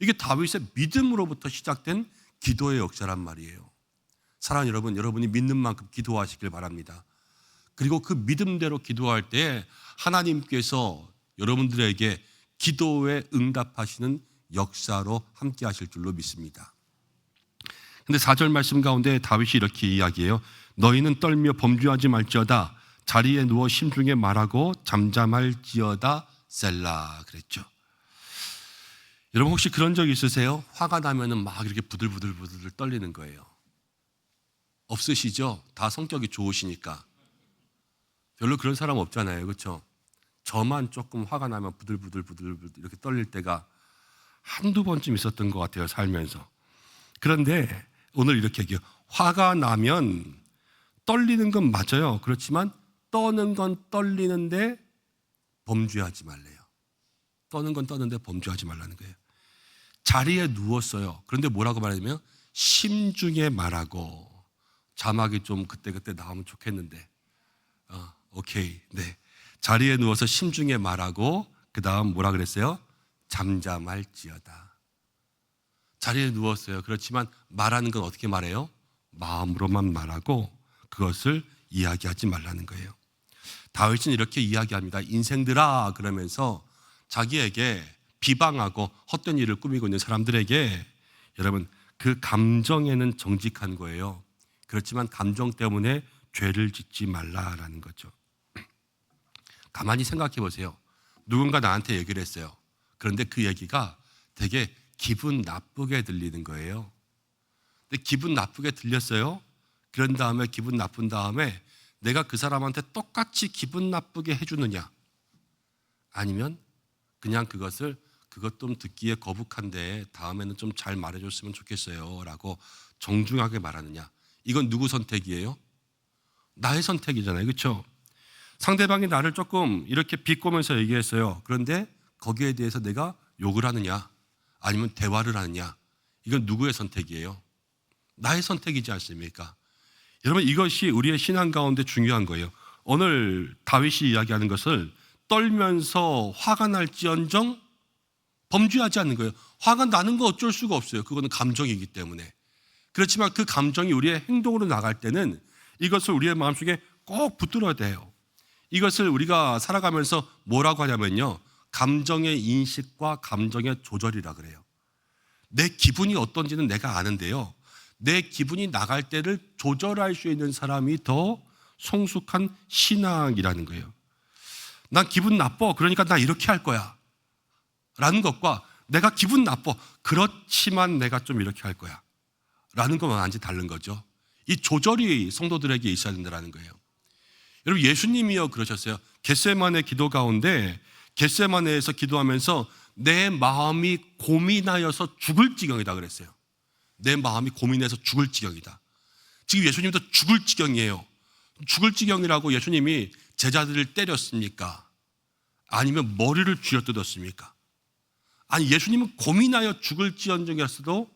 이게 다윗의 믿음으로부터 시작된 기도의 역사란 말이에요. 사랑하는 여러분, 여러분이 믿는 만큼 기도하시길 바랍니다. 그리고 그 믿음대로 기도할 때 하나님께서 여러분들에게 기도에 응답하시는 역사로 함께 하실 줄로 믿습니다. 근데 4절 말씀 가운데 다윗이 이렇게 이야기해요. 너희는 떨며 범죄하지 말지어다. 자리에 누워 심중에 말하고 잠잠할지어다. 셀라 그랬죠. 여러분 혹시 그런 적 있으세요? 화가 나면은 막 이렇게 부들부들 떨리는 거예요. 없으시죠? 다 성격이 좋으시니까. 별로 그런 사람 없잖아요. 그렇죠? 저만 조금 화가 나면 부들부들 이렇게 떨릴 때가 한두 번쯤 있었던 것 같아요, 살면서. 그런데 오늘 이렇게 얘기해요. 화가 나면 떨리는 건 맞아요. 그렇지만 떠는 건 떨리는데 범죄하지 말래요. 떠는 건 떠는데 범죄하지 말라는 거예요. 자리에 누웠어요. 그런데 뭐라고 말하냐면 심중에 말하고. 자막이 좀 그때 나오면 좋겠는데 오케이. 네. 자리에 누워서 심중에 말하고 그 다음 뭐라 그랬어요? 잠잠할지어다. 자리에 누웠어요. 그렇지만 말하는 건 어떻게 말해요? 마음으로만 말하고 그것을 이야기하지 말라는 거예요. 다윗은 이렇게 이야기합니다. 인생들아 그러면서 자기에게 비방하고 헛된 일을 꾸미고 있는 사람들에게 여러분 그 감정에는 정직한 거예요. 그렇지만 감정 때문에 죄를 짓지 말라라는 거죠. 가만히 생각해 보세요. 누군가 나한테 얘기를 했어요. 그런데 그 얘기가 되게 기분 나쁘게 들리는 거예요. 근데 기분 나쁘게 들렸어요. 그런 다음에 기분 나쁜 다음에 내가 그 사람한테 똑같이 기분 나쁘게 해주느냐, 아니면 그냥 그것 좀 듣기에 거북한데 다음에는 좀 잘 말해줬으면 좋겠어요 라고 정중하게 말하느냐. 이건 누구 선택이에요? 나의 선택이잖아요. 그렇죠? 상대방이 나를 조금 이렇게 비꼬면서 얘기했어요. 그런데 거기에 대해서 내가 욕을 하느냐 아니면 대화를 하느냐, 이건 누구의 선택이에요? 나의 선택이지 않습니까? 여러분 이것이 우리의 신앙 가운데 중요한 거예요. 오늘 다윗이 이야기하는 것을 떨면서 화가 날지언정 범죄하지 않는 거예요. 화가 나는 거 어쩔 수가 없어요. 그거는 감정이기 때문에. 그렇지만 그 감정이 우리의 행동으로 나갈 때는 이것을 우리의 마음속에 꼭 붙들어야 돼요. 이것을 우리가 살아가면서 뭐라고 하냐면요, 감정의 인식과 감정의 조절이라 그래요. 내 기분이 어떤지는 내가 아는데요, 내 기분이 나갈 때를 조절할 수 있는 사람이 더 성숙한 신앙이라는 거예요. 난 기분 나빠, 그러니까 나 이렇게 할 거야 라는 것과 내가 기분 나빠, 그렇지만 내가 좀 이렇게 할 거야 라는 것만 완전히 다른 거죠. 이 조절이 성도들에게 있어야 된다는 거예요. 여러분 예수님이요 그러셨어요. 겟세마네 기도 가운데 겟세마네에서 기도하면서 내 마음이 고민하여서 죽을 지경이다 그랬어요. 내 마음이 고민해서 죽을 지경이다. 지금 예수님도 죽을 지경이에요. 죽을 지경이라고 예수님이 제자들을 때렸습니까? 아니면 머리를 쥐어뜯었습니까? 아니, 예수님은 고민하여 죽을 지경이었어도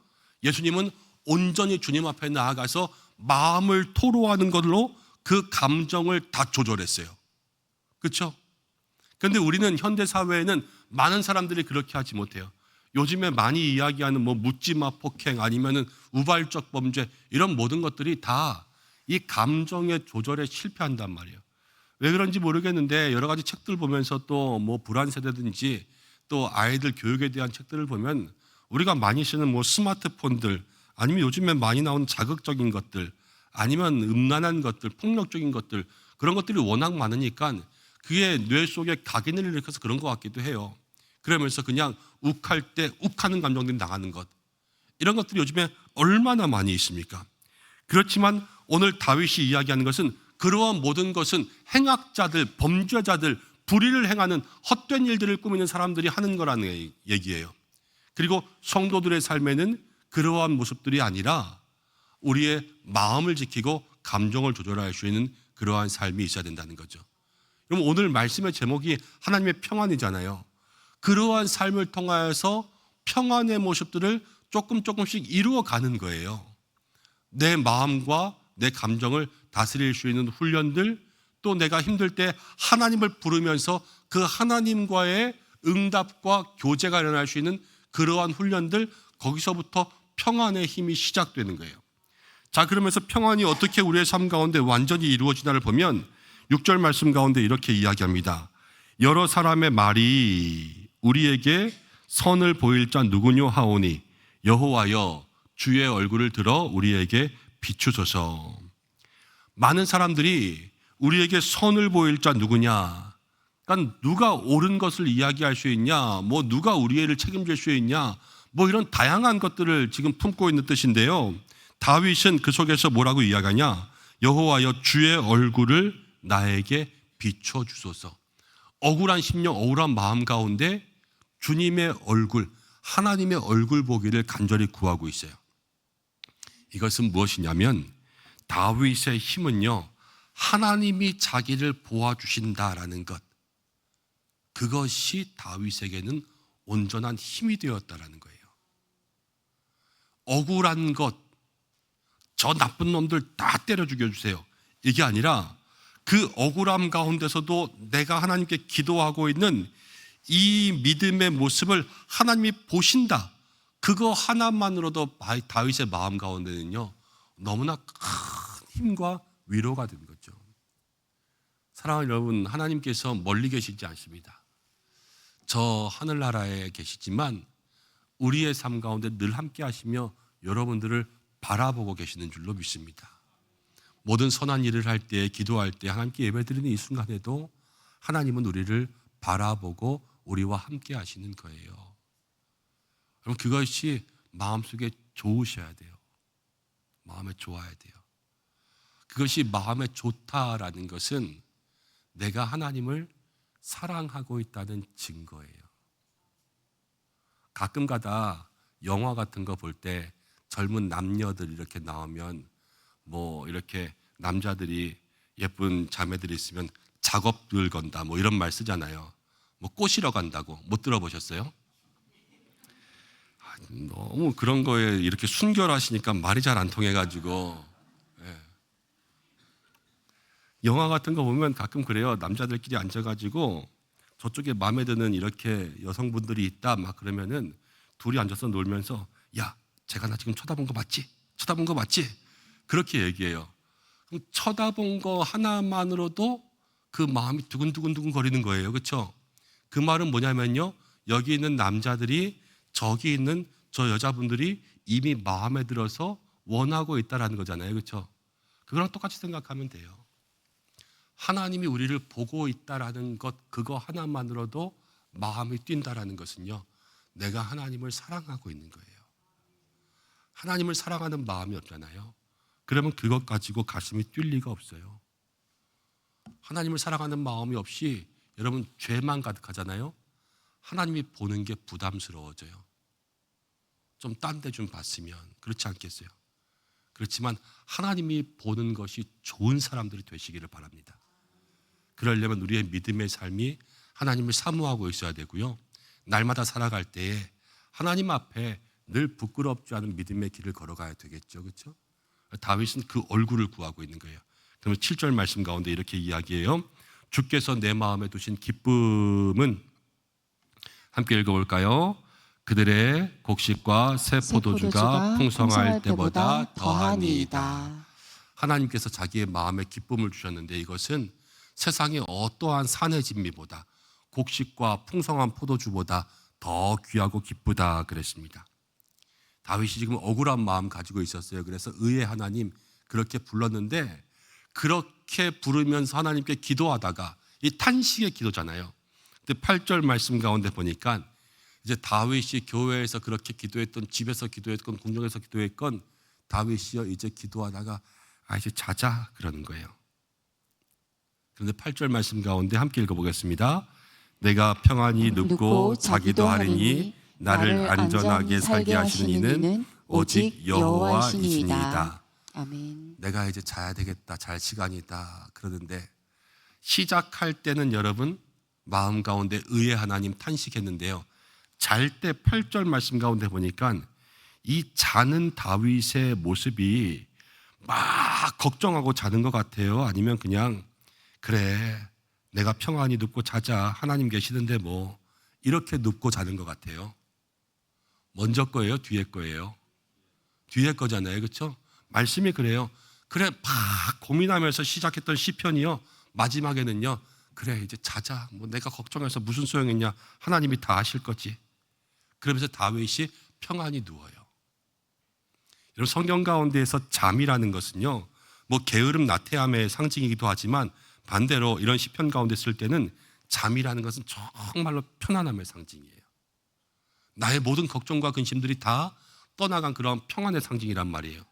예수님은 온전히 주님 앞에 나아가서 마음을 토로하는 걸로 그 감정을 다 조절했어요. 그렇죠? 그런데 우리는 현대 사회에는 많은 사람들이 그렇게 하지 못해요. 요즘에 많이 이야기하는 뭐 묻지마 폭행 아니면은 우발적 범죄 이런 모든 것들이 다 이 감정의 조절에 실패한단 말이에요. 왜 그런지 모르겠는데 여러 가지 책들 보면서 또 뭐 불안 세대든지 또 아이들 교육에 대한 책들을 보면 우리가 많이 쓰는 뭐 스마트폰들 아니면 요즘에 많이 나오는 자극적인 것들 아니면 음란한 것들, 폭력적인 것들 그런 것들이 워낙 많으니까 그게 뇌 속에 각인을 일으켜서 그런 것 같기도 해요. 그러면서 그냥 욱할 때 욱하는 감정들이 나가는 것 이런 것들이 요즘에 얼마나 많이 있습니까? 그렇지만 오늘 다윗이 이야기하는 것은 그러한 모든 것은 행악자들, 범죄자들, 불의를 행하는 헛된 일들을 꾸미는 사람들이 하는 거라는 얘기예요. 그리고 성도들의 삶에는 그러한 모습들이 아니라 우리의 마음을 지키고 감정을 조절할 수 있는 그러한 삶이 있어야 된다는 거죠. 그럼 오늘 말씀의 제목이 하나님의 평안이잖아요. 그러한 삶을 통하여서 평안의 모습들을 조금씩 이루어가는 거예요. 내 마음과 내 감정을 다스릴 수 있는 훈련들, 또 내가 힘들 때 하나님을 부르면서 그 하나님과의 응답과 교제가 일어날 수 있는 그러한 훈련들, 거기서부터 평안의 힘이 시작되는 거예요. 자, 그러면서 평안이 어떻게 우리의 삶 가운데 완전히 이루어지나를 보면 6절 말씀 가운데 이렇게 이야기합니다. 여러 사람의 말이 우리에게 선을 보일 자 누구뇨 하오니 여호와여 주의 얼굴을 들어 우리에게 비추소서. 많은 사람들이 우리에게 선을 보일 자 누구냐, 그러니까 누가 옳은 것을 이야기할 수 있냐, 뭐 누가 우리를 책임질 수 있냐, 뭐 이런 다양한 것들을 지금 품고 있는 뜻인데요. 다윗은 그 속에서 뭐라고 이야기하냐? 여호와여 주의 얼굴을 나에게 비춰주소서. 억울한 심령, 억울한 마음 가운데 주님의 얼굴, 하나님의 얼굴 보기를 간절히 구하고 있어요. 이것은 무엇이냐면 다윗의 힘은요, 하나님이 자기를 보아주신다라는 것, 그것이 다윗에게는 온전한 힘이 되었다라는 거예요. 억울한 것, 저 나쁜 놈들 다 때려 죽여주세요, 이게 아니라 그 억울함 가운데서도 내가 하나님께 기도하고 있는 이 믿음의 모습을 하나님이 보신다, 그거 하나만으로도 다윗의 마음 가운데는요 너무나 큰 힘과 위로가 된 거죠. 사랑하는 여러분, 하나님께서 멀리 계시지 않습니다. 저 하늘나라에 계시지만 우리의 삶 가운데 늘 함께 하시며 여러분들을 바라보고 계시는 줄로 믿습니다. 모든 선한 일을 할 때, 기도할 때, 하나님께 예배드리는 이 순간에도 하나님은 우리를 바라보고 우리와 함께 하시는 거예요. 여러분, 그것이 마음속에 좋으셔야 돼요. 마음에 좋아야 돼요. 그것이 마음에 좋다라는 것은 내가 하나님을 사랑하고 있다는 증거예요. 가끔 가다 영화 같은 거 볼 때 젊은 남녀들 이렇게 나오면 뭐 이렇게 남자들이 예쁜 자매들이 있으면 작업들 건다 뭐 이런 말 쓰잖아요. 뭐 꼬시러 간다고. 못 들어보셨어요? 너무 그런 거에 이렇게 순결하시니까 말이 잘 안 통해가지고. 예. 영화 같은 거 보면 가끔 그래요. 남자들끼리 앉아가지고 저쪽에 마음에 드는 이렇게 여성분들이 있다 막 그러면은 둘이 앉아서 놀면서 야, 제가 나 지금 쳐다본 거 맞지? 쳐다본 거 맞지? 그렇게 얘기해요. 그럼 쳐다본 거 하나만으로도 그 마음이 두근두근 거리는 거예요. 그렇죠? 그 말은 뭐냐면요, 여기 있는 남자들이 저기 있는 저 여자분들이 이미 마음에 들어서 원하고 있다라는 거잖아요. 그렇죠? 그거랑 똑같이 생각하면 돼요. 하나님이 우리를 보고 있다라는 것, 그거 하나만으로도 마음이 뛴다라는 것은요, 내가 하나님을 사랑하고 있는 거예요. 하나님을 사랑하는 마음이 없잖아요. 그러면 그것 가지고 가슴이 뛸 리가 없어요. 하나님을 사랑하는 마음이 없이 여러분 죄만 가득하잖아요. 하나님이 보는 게 부담스러워져요. 좀 딴 데 좀 봤으면, 그렇지 않겠어요? 그렇지만 하나님이 보는 것이 좋은 사람들이 되시기를 바랍니다. 그러려면 우리의 믿음의 삶이 하나님을 사모하고 있어야 되고요, 날마다 살아갈 때에 하나님 앞에 늘 부끄럽지 않은 믿음의 길을 걸어가야 되겠죠. 그렇죠? 다윗은 그 얼굴을 구하고 있는 거예요. 그러면 7절 말씀 가운데 이렇게 이야기해요. 주께서 내 마음에 두신 기쁨은 함께 읽어볼까요? 그들의 곡식과 새 포도주가 풍성할 때보다 더하니이다. 하나님께서 자기의 마음에 기쁨을 주셨는데 이것은 세상의 어떠한 산의 진미보다 곡식과 풍성한 포도주보다 더 귀하고 기쁘다 그랬습니다. 다윗이 지금 억울한 마음 가지고 있었어요. 그래서 의의 하나님 그렇게 불렀는데 그렇게 부르면서 하나님께 기도하다가 이 탄식의 기도잖아요. 근데 8절 말씀 가운데 보니까 이제 다윗이 교회에서 그렇게 기도했던, 집에서 기도했건 궁정에서 기도했건 다윗이요 이제 기도하다가 이제 자자 그러는 거예요. 그런데 8절 말씀 가운데 함께 읽어보겠습니다. 내가 평안히 눕고 자기도 하리니 나를 안전하게 살게 하시는 이는 오직 여호와이시니이다. 아멘. 내가 이제 자야 되겠다, 잘 시간이다 그러는데 시작할 때는 여러분 마음 가운데 의의 하나님 탄식했는데요. 잘 때 8절 말씀 가운데 보니까 이 자는 다윗의 모습이 막 걱정하고 자는 것 같아요. 아니면 그냥 그래 내가 평안히 눕고 자자 하나님 계시는데 뭐 이렇게 눕고 자는 것 같아요. 먼저 거예요? 뒤에 거예요? 뒤에 거잖아요. 그렇죠? 말씀이 그래요. 그래 막 고민하면서 시작했던 시편이요 마지막에는요 그래 이제 자자 뭐 내가 걱정해서 무슨 소용이냐 하나님이 다 아실 거지. 그러면서 다윗이 평안히 누워요. 여러분 성경 가운데에서 잠이라는 것은요 뭐 게으름 나태함의 상징이기도 하지만 반대로 이런 시편 가운데 쓸 때는 잠이라는 것은 정말로 편안함의 상징이에요. 나의 모든 걱정과 근심들이 다 떠나간 그런 평안의 상징이란 말이에요.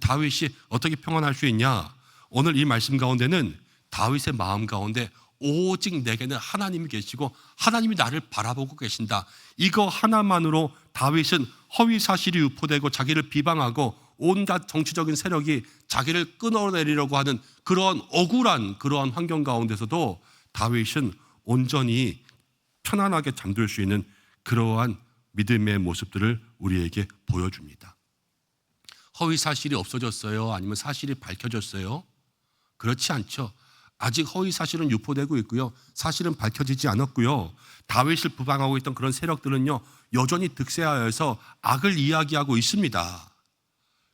다윗이 어떻게 평안할 수 있냐? 오늘 이 말씀 가운데는 다윗의 마음 가운데 오직 내게는 하나님이 계시고 하나님이 나를 바라보고 계신다. 이거 하나만으로 다윗은 허위 사실이 유포되고 자기를 비방하고 온갖 정치적인 세력이 자기를 끊어내리려고 하는 그러한 억울한 그러한 환경 가운데서도 다윗은 온전히 편안하게 잠들 수 있는 그러한 믿음의 모습들을 우리에게 보여줍니다. 허위 사실이 없어졌어요? 아니면 사실이 밝혀졌어요? 그렇지 않죠. 아직 허위 사실은 유포되고 있고요. 사실은 밝혀지지 않았고요. 다윗을 부방하고 있던 그런 세력들은요 여전히 득세하여서 악을 이야기하고 있습니다.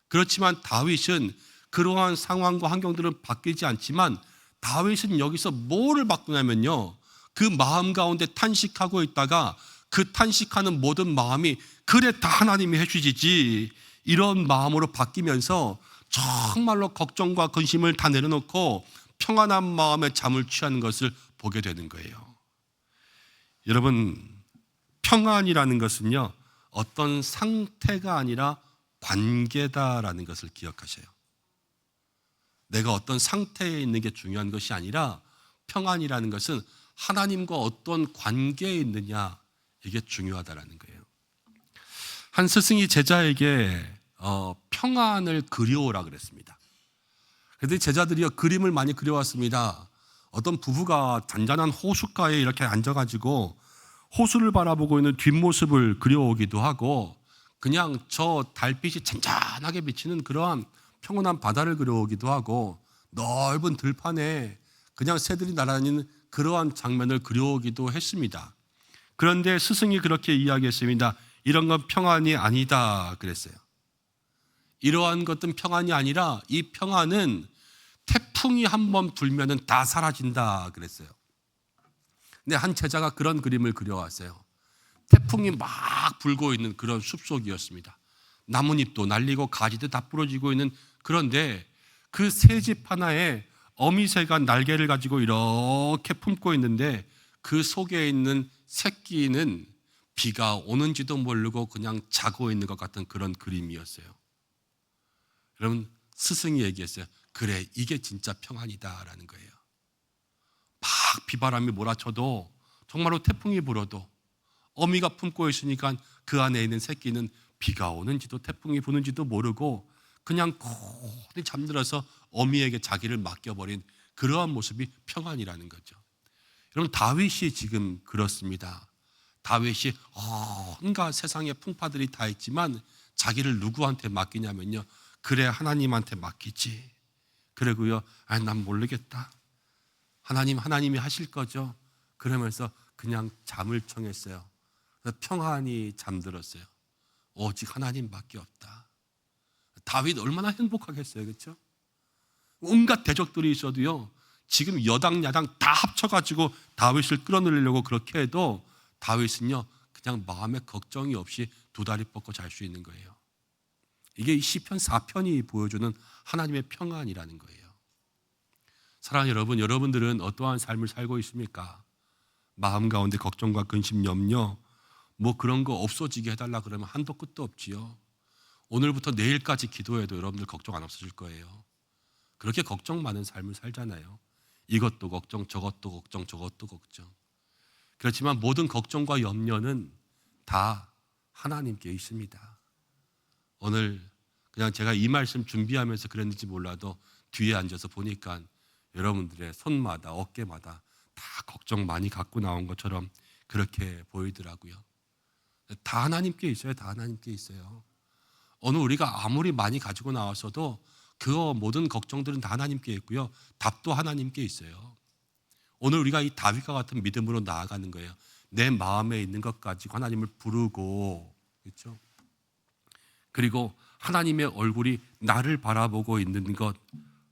그렇지만 다윗은 그러한 상황과 환경들은 바뀌지 않지만 다윗은 여기서 뭐를 바꾸냐면요 그 마음 가운데 탄식하고 있다가 그 탄식하는 모든 마음이 그래 다 하나님이 해주시지 이런 마음으로 바뀌면서 정말로 걱정과 근심을 다 내려놓고 평안한 마음에 잠을 취하는 것을 보게 되는 거예요. 여러분 평안이라는 것은요 어떤 상태가 아니라 관계다라는 것을 기억하셔요. 내가 어떤 상태에 있는 게 중요한 것이 아니라 평안이라는 것은 하나님과 어떤 관계에 있느냐 이게 중요하다라는 거예요. 한 스승이 제자에게 평안을 그려오라 그랬습니다. 그런데 제자들이 그림을 많이 그려왔습니다. 어떤 부부가 잔잔한 호숫가에 이렇게 앉아가지고 호수를 바라보고 있는 뒷모습을 그려오기도 하고 그냥 저 달빛이 잔잔하게 비치는 그러한 평온한 바다를 그려오기도 하고 넓은 들판에 그냥 새들이 날아다니는 그러한 장면을 그려오기도 했습니다. 그런데 스승이 그렇게 이야기했습니다. 이런 건 평안이 아니다 그랬어요. 이러한 것들은 평안이 아니라 이 평안은 태풍이 한번 불면은 다 사라진다 그랬어요. 근데 한 제자가 그런 그림을 그려왔어요. 태풍이 막 불고 있는 그런 숲속이었습니다. 나뭇잎도 날리고 가지도 다 부러지고 있는 그런데 그 새집 하나에 어미새가 날개를 가지고 이렇게 품고 있는데 그 속에 있는 새끼는 비가 오는지도 모르고 그냥 자고 있는 것 같은 그런 그림이었어요. 여러분 스승이 얘기했어요. 그래 이게 진짜 평안이다라는 거예요. 막 비바람이 몰아쳐도 정말로 태풍이 불어도 어미가 품고 있으니까 그 안에 있는 새끼는 비가 오는지도 태풍이 부는지도 모르고 그냥 고이 잠들어서 어미에게 자기를 맡겨버린 그러한 모습이 평안이라는 거죠. 여러분 다윗이 지금 그렇습니다. 다윗이 온갖 세상의 풍파들이 다 있지만 자기를 누구한테 맡기냐면요. 그래 하나님한테 맡기지. 그리고요. 난 모르겠다. 하나님이 하실 거죠. 그러면서 그냥 잠을 청했어요. 그래서 평안히 잠들었어요. 오직 하나님밖에 없다. 다윗 얼마나 행복하겠어요, 그렇죠? 온갖 대적들이 있어도요, 지금 여당 야당 다 합쳐가지고 다윗을 끌어내려고 그렇게 해도 다윗은요 그냥 마음에 걱정이 없이 두 다리 뻗고 잘 수 있는 거예요. 이게 이 시편 4편이 보여주는 하나님의 평안이라는 거예요. 사랑하는 여러분, 여러분들은 어떠한 삶을 살고 있습니까? 마음 가운데 걱정과 근심, 염려 뭐 그런 거 없어지게 해달라 그러면 한도 끝도 없지요. 오늘부터 내일까지 기도해도 여러분들 걱정 안 없어질 거예요. 그렇게 걱정 많은 삶을 살잖아요. 이것도 걱정, 저것도 걱정, 저것도 걱정. 그렇지만 모든 걱정과 염려는 다 하나님께 있습니다. 오늘 그냥 제가 이 말씀 준비하면서 그랬는지 몰라도 뒤에 앉아서 보니까 여러분들의 손마다 어깨마다 다 걱정 많이 갖고 나온 것처럼 그렇게 보이더라고요. 다 하나님께 있어요. 다 하나님께 있어요. 오늘 우리가 아무리 많이 가지고 나왔어도 그 모든 걱정들은 다 하나님께 있고요. 답도 하나님께 있어요. 오늘 우리가 이 다윗과 같은 믿음으로 나아가는 거예요. 내 마음에 있는 것 가지고 하나님을 부르고, 그렇죠? 그리고 하나님의 얼굴이 나를 바라보고 있는 것,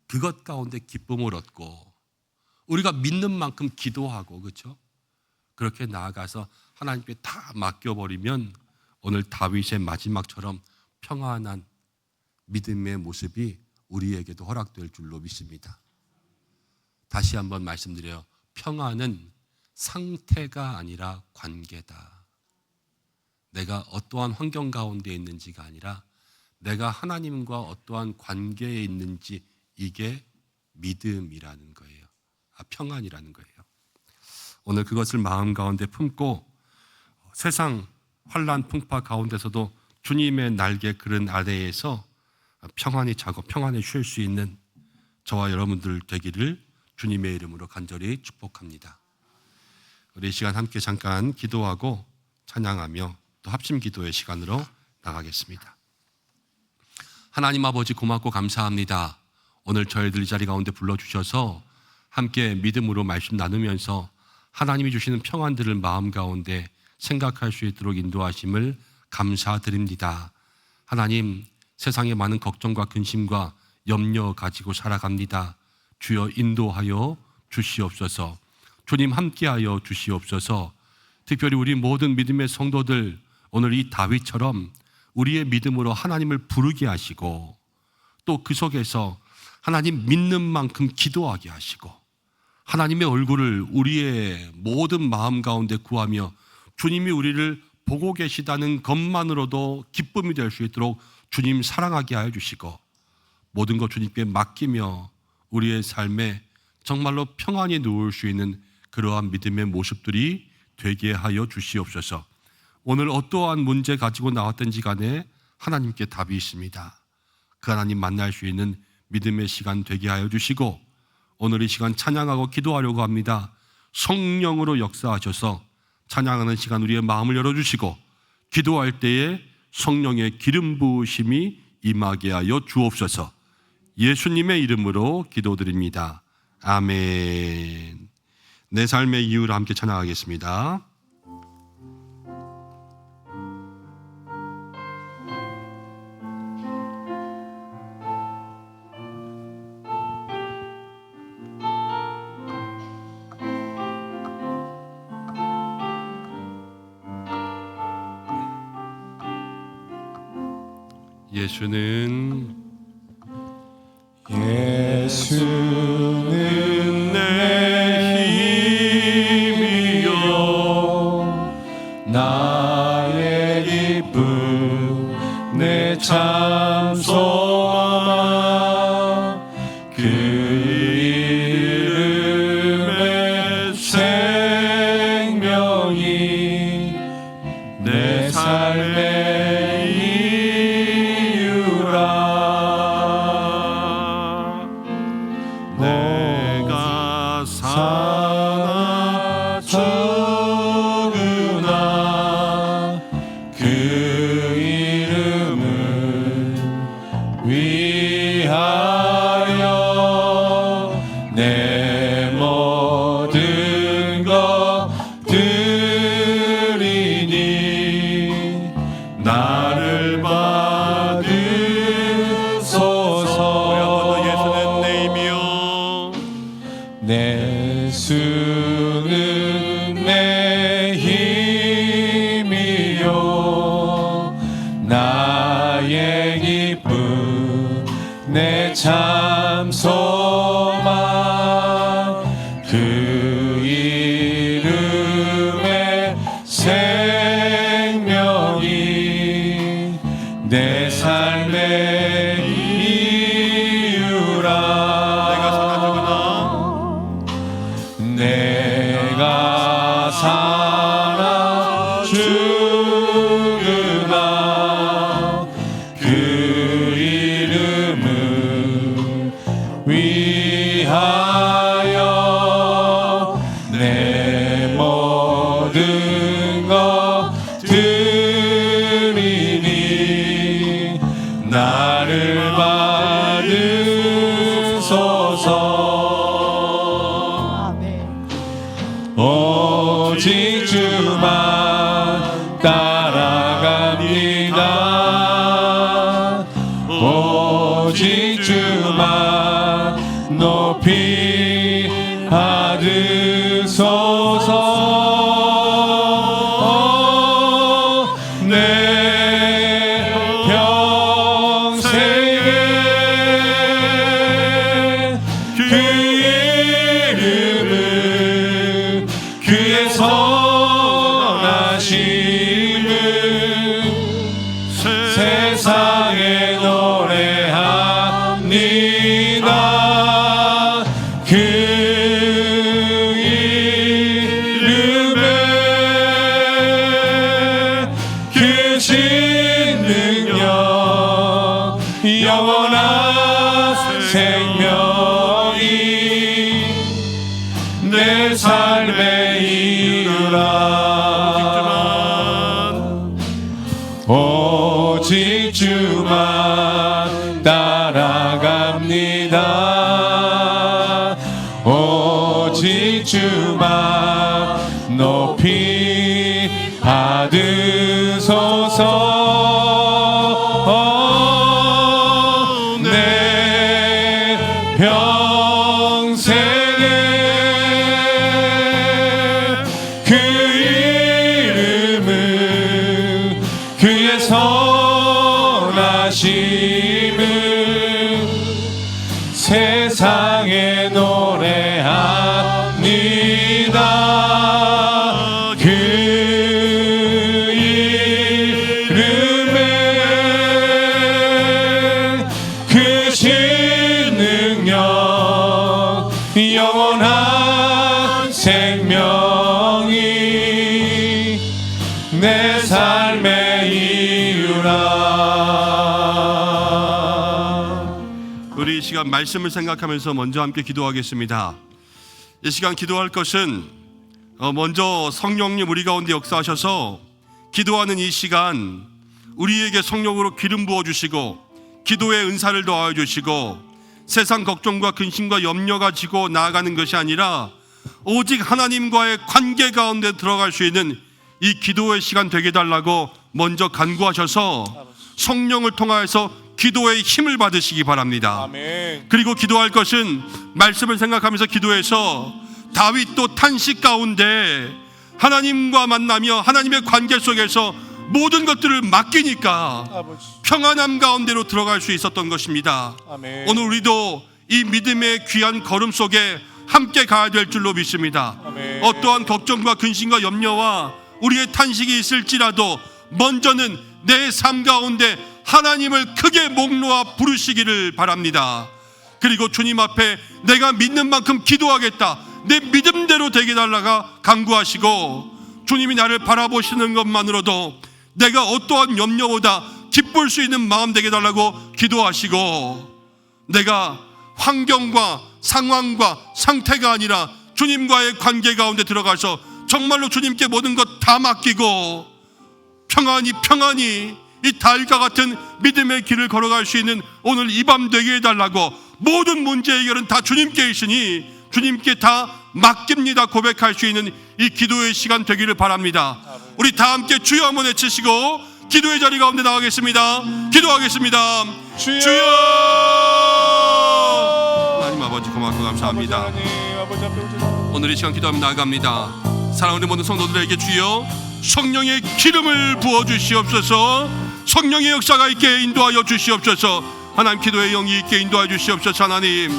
그것 가운데 기쁨을 얻고 우리가 믿는 만큼 기도하고, 그렇죠? 그렇게 나아가서 하나님께 다 맡겨버리면 오늘 다윗의 마지막처럼 평안한 믿음의 모습이 우리에게도 허락될 줄로 믿습니다. 다시 한번 말씀드려요. 평안은 상태가 아니라 관계다. 내가 어떠한 환경 가운데 있는지가 아니라 내가 하나님과 어떠한 관계에 있는지, 이게 믿음이라는 거예요. 평안이라는 거예요. 오늘 그것을 마음 가운데 품고 세상 환난 풍파 가운데서도 주님의 날개 그른 아래에서 평안히 자고 평안히 쉴 수 있는 저와 여러분들 되기를 주님의 이름으로 간절히 축복합니다. 우리 이 시간 함께 잠깐 기도하고 찬양하며 또 합심 기도의 시간으로 나가겠습니다. 하나님 아버지, 고맙고 감사합니다. 오늘 저희들 이 자리 가운데 불러주셔서 함께 믿음으로 말씀 나누면서 하나님이 주시는 평안들을 마음 가운데 생각할 수 있도록 인도하심을 감사드립니다. 하나님, 세상에 많은 걱정과 근심과 염려 가지고 살아갑니다. 주여 인도하여 주시옵소서. 주님 함께하여 주시옵소서. 특별히 우리 모든 믿음의 성도들, 오늘 이 다윗처럼 우리의 믿음으로 하나님을 부르게 하시고 또 그 속에서 하나님 믿는 만큼 기도하게 하시고 하나님의 얼굴을 우리의 모든 마음 가운데 구하며 주님이 우리를 보고 계시다는 것만으로도 기쁨이 될 수 있도록 주님 사랑하게 하여 주시고 모든 것 주님께 맡기며 우리의 삶에 정말로 평안히 누울 수 있는 그러한 믿음의 모습들이 되게 하여 주시옵소서. 오늘 어떠한 문제 가지고 나왔든지 간에 하나님께 답이 있습니다. 그 하나님 만날 수 있는 믿음의 시간 되게 하여 주시고 오늘 이 시간 찬양하고 기도하려고 합니다. 성령으로 역사하셔서 찬양하는 시간 우리의 마음을 열어주시고 기도할 때에 성령의 기름 부으심이 임하게 하여 주옵소서. 예수님의 이름으로 기도드립니다. 아멘. 내 삶의 이유를 함께 찬양하겠습니다. 예수는 내 힘이요 나의 기쁨 내 참 소망 그 이름의 생명이 내 삶의 이유라 내 것 드리니 나를 받으소서. 예수는 내이며 내 수는 내 힘이요 나의 기쁨 내 참 소망 그 이름의 생명이 내 삶의 이유라. 내가 살아 죽으나 그 이름을 위하여 내 모든 것 드리니 나를 받으소서. 오직 주만 따라갑니다. 오직 주만 높이 받으소서. 내 평생에 그 이름을 그의 선하심을 세상에 노래합니다. 그 이름에 크신 능력 영원한 생명이 내 삶의 이유라. 오직 주만 따라갑니다. 오직 주만 높이 받으소서. 내 평생에 그 이름을 그의 선하심을 세상에 노래합니다. 그 이름에 크신 능력 영원한 생명이 내 삶의 이유라. 우리 이 시간 말씀을 생각하면서 먼저 함께 기도하겠습니다. 이 시간 기도할 것은 먼저 성령님 우리 가운데 역사하셔서 기도하는 이 시간 우리에게 성령으로 기름 부어주시고 기도의 은사를 더하여 주시고 세상 걱정과 근심과 염려가 지고 나아가는 것이 아니라 오직 하나님과의 관계 가운데 들어갈 수 있는 이 기도의 시간 되게 해달라고 먼저 간구하셔서 성령을 통하여서 기도의 힘을 받으시기 바랍니다. 아멘. 그리고 기도할 것은 말씀을 생각하면서 기도해서 다윗도 탄식 가운데 하나님과 만나며 하나님의 관계 속에서 모든 것들을 맡기니까 아버지. 평안함 가운데로 들어갈 수 있었던 것입니다. 아멘. 오늘 우리도 이 믿음의 귀한 걸음 속에 함께 가야 될 줄로 믿습니다. 아멘. 어떠한 걱정과 근심과 염려와 우리의 탄식이 있을지라도 먼저는 내 삶 가운데 하나님을 크게 목 놓아 부르시기를 바랍니다. 그리고 주님 앞에 내가 믿는 만큼 기도하겠다, 내 믿음대로 되게 해달라가 간구하시고 주님이 나를 바라보시는 것만으로도 내가 어떠한 염려보다 기쁠 수 있는 마음 되게 해달라고 기도하시고, 내가 환경과 상황과 상태가 아니라 주님과의 관계 가운데 들어가서 정말로 주님께 모든 것 다 맡기고 평안히 이 달과 같은 믿음의 길을 걸어갈 수 있는 오늘 이 밤 되게 해달라고, 모든 문제 해결은 다 주님께 있으니 주님께 다 맡깁니다 고백할 수 있는 이 기도의 시간 되기를 바랍니다. 우리 다 함께 주여 한번 외치시고 기도의 자리 가운데 나가겠습니다. 기도하겠습니다. 주여! 하나님 아버지 고맙고 감사합니다. 오늘 이 시간 기도하며 나아갑니다. 사랑하는 모든 성도들에게 주여 성령의 기름을 부어 주시옵소서. 성령의 역사가 있게 인도하여 주시옵소서. 하나님 기도의 영이 있게 인도하여 주시옵소서. 하나님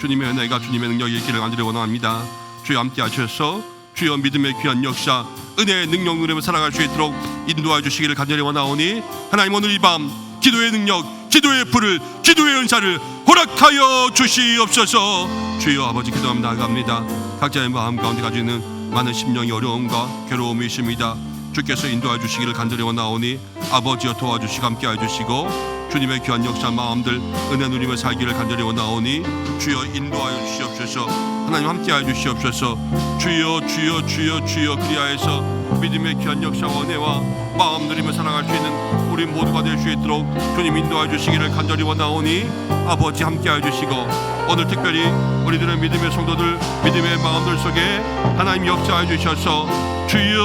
주님의 은혜가 주님의 능력이 있기를 간절히 원합니다. 주여 함께 하셔서 주여 믿음의 귀한 역사 은혜의 능력 누리며 살아갈 수 있도록 인도하여 주시기를 간절히 원하오니 하나님 오늘 이 밤 기도의 능력 기도의 불을 기도의 은사를 허락하여 주시옵소서. 주여 아버지 기도하며 나아갑니다. 각자의 마음 가운데 가지고 있는 많은 심령의 어려움과 괴로움이 있습니다. 주께서 인도하여 주시기를 간절히 원하오니 아버지여 도와주시고 함께하여 주시고 주님의 귀한 역사 마음들 은혜 누리며 살기를 간절히 원하오니 주여 인도하여 주시옵소서. 하나님 함께하여 주시옵소서. 주여 주여 주여 주여 그리하여서 믿음의 귀한 역사와 은혜와 마음 누리며 살아갈 수 있는 우리 모두가 될 수 있도록 주님 인도하여 주시기를 간절히 원하오니 아버지 함께하여 주시고 오늘 특별히 우리들의 믿음의 성도들 믿음의 마음들 속에 하나님 역사하여 주셔서 주여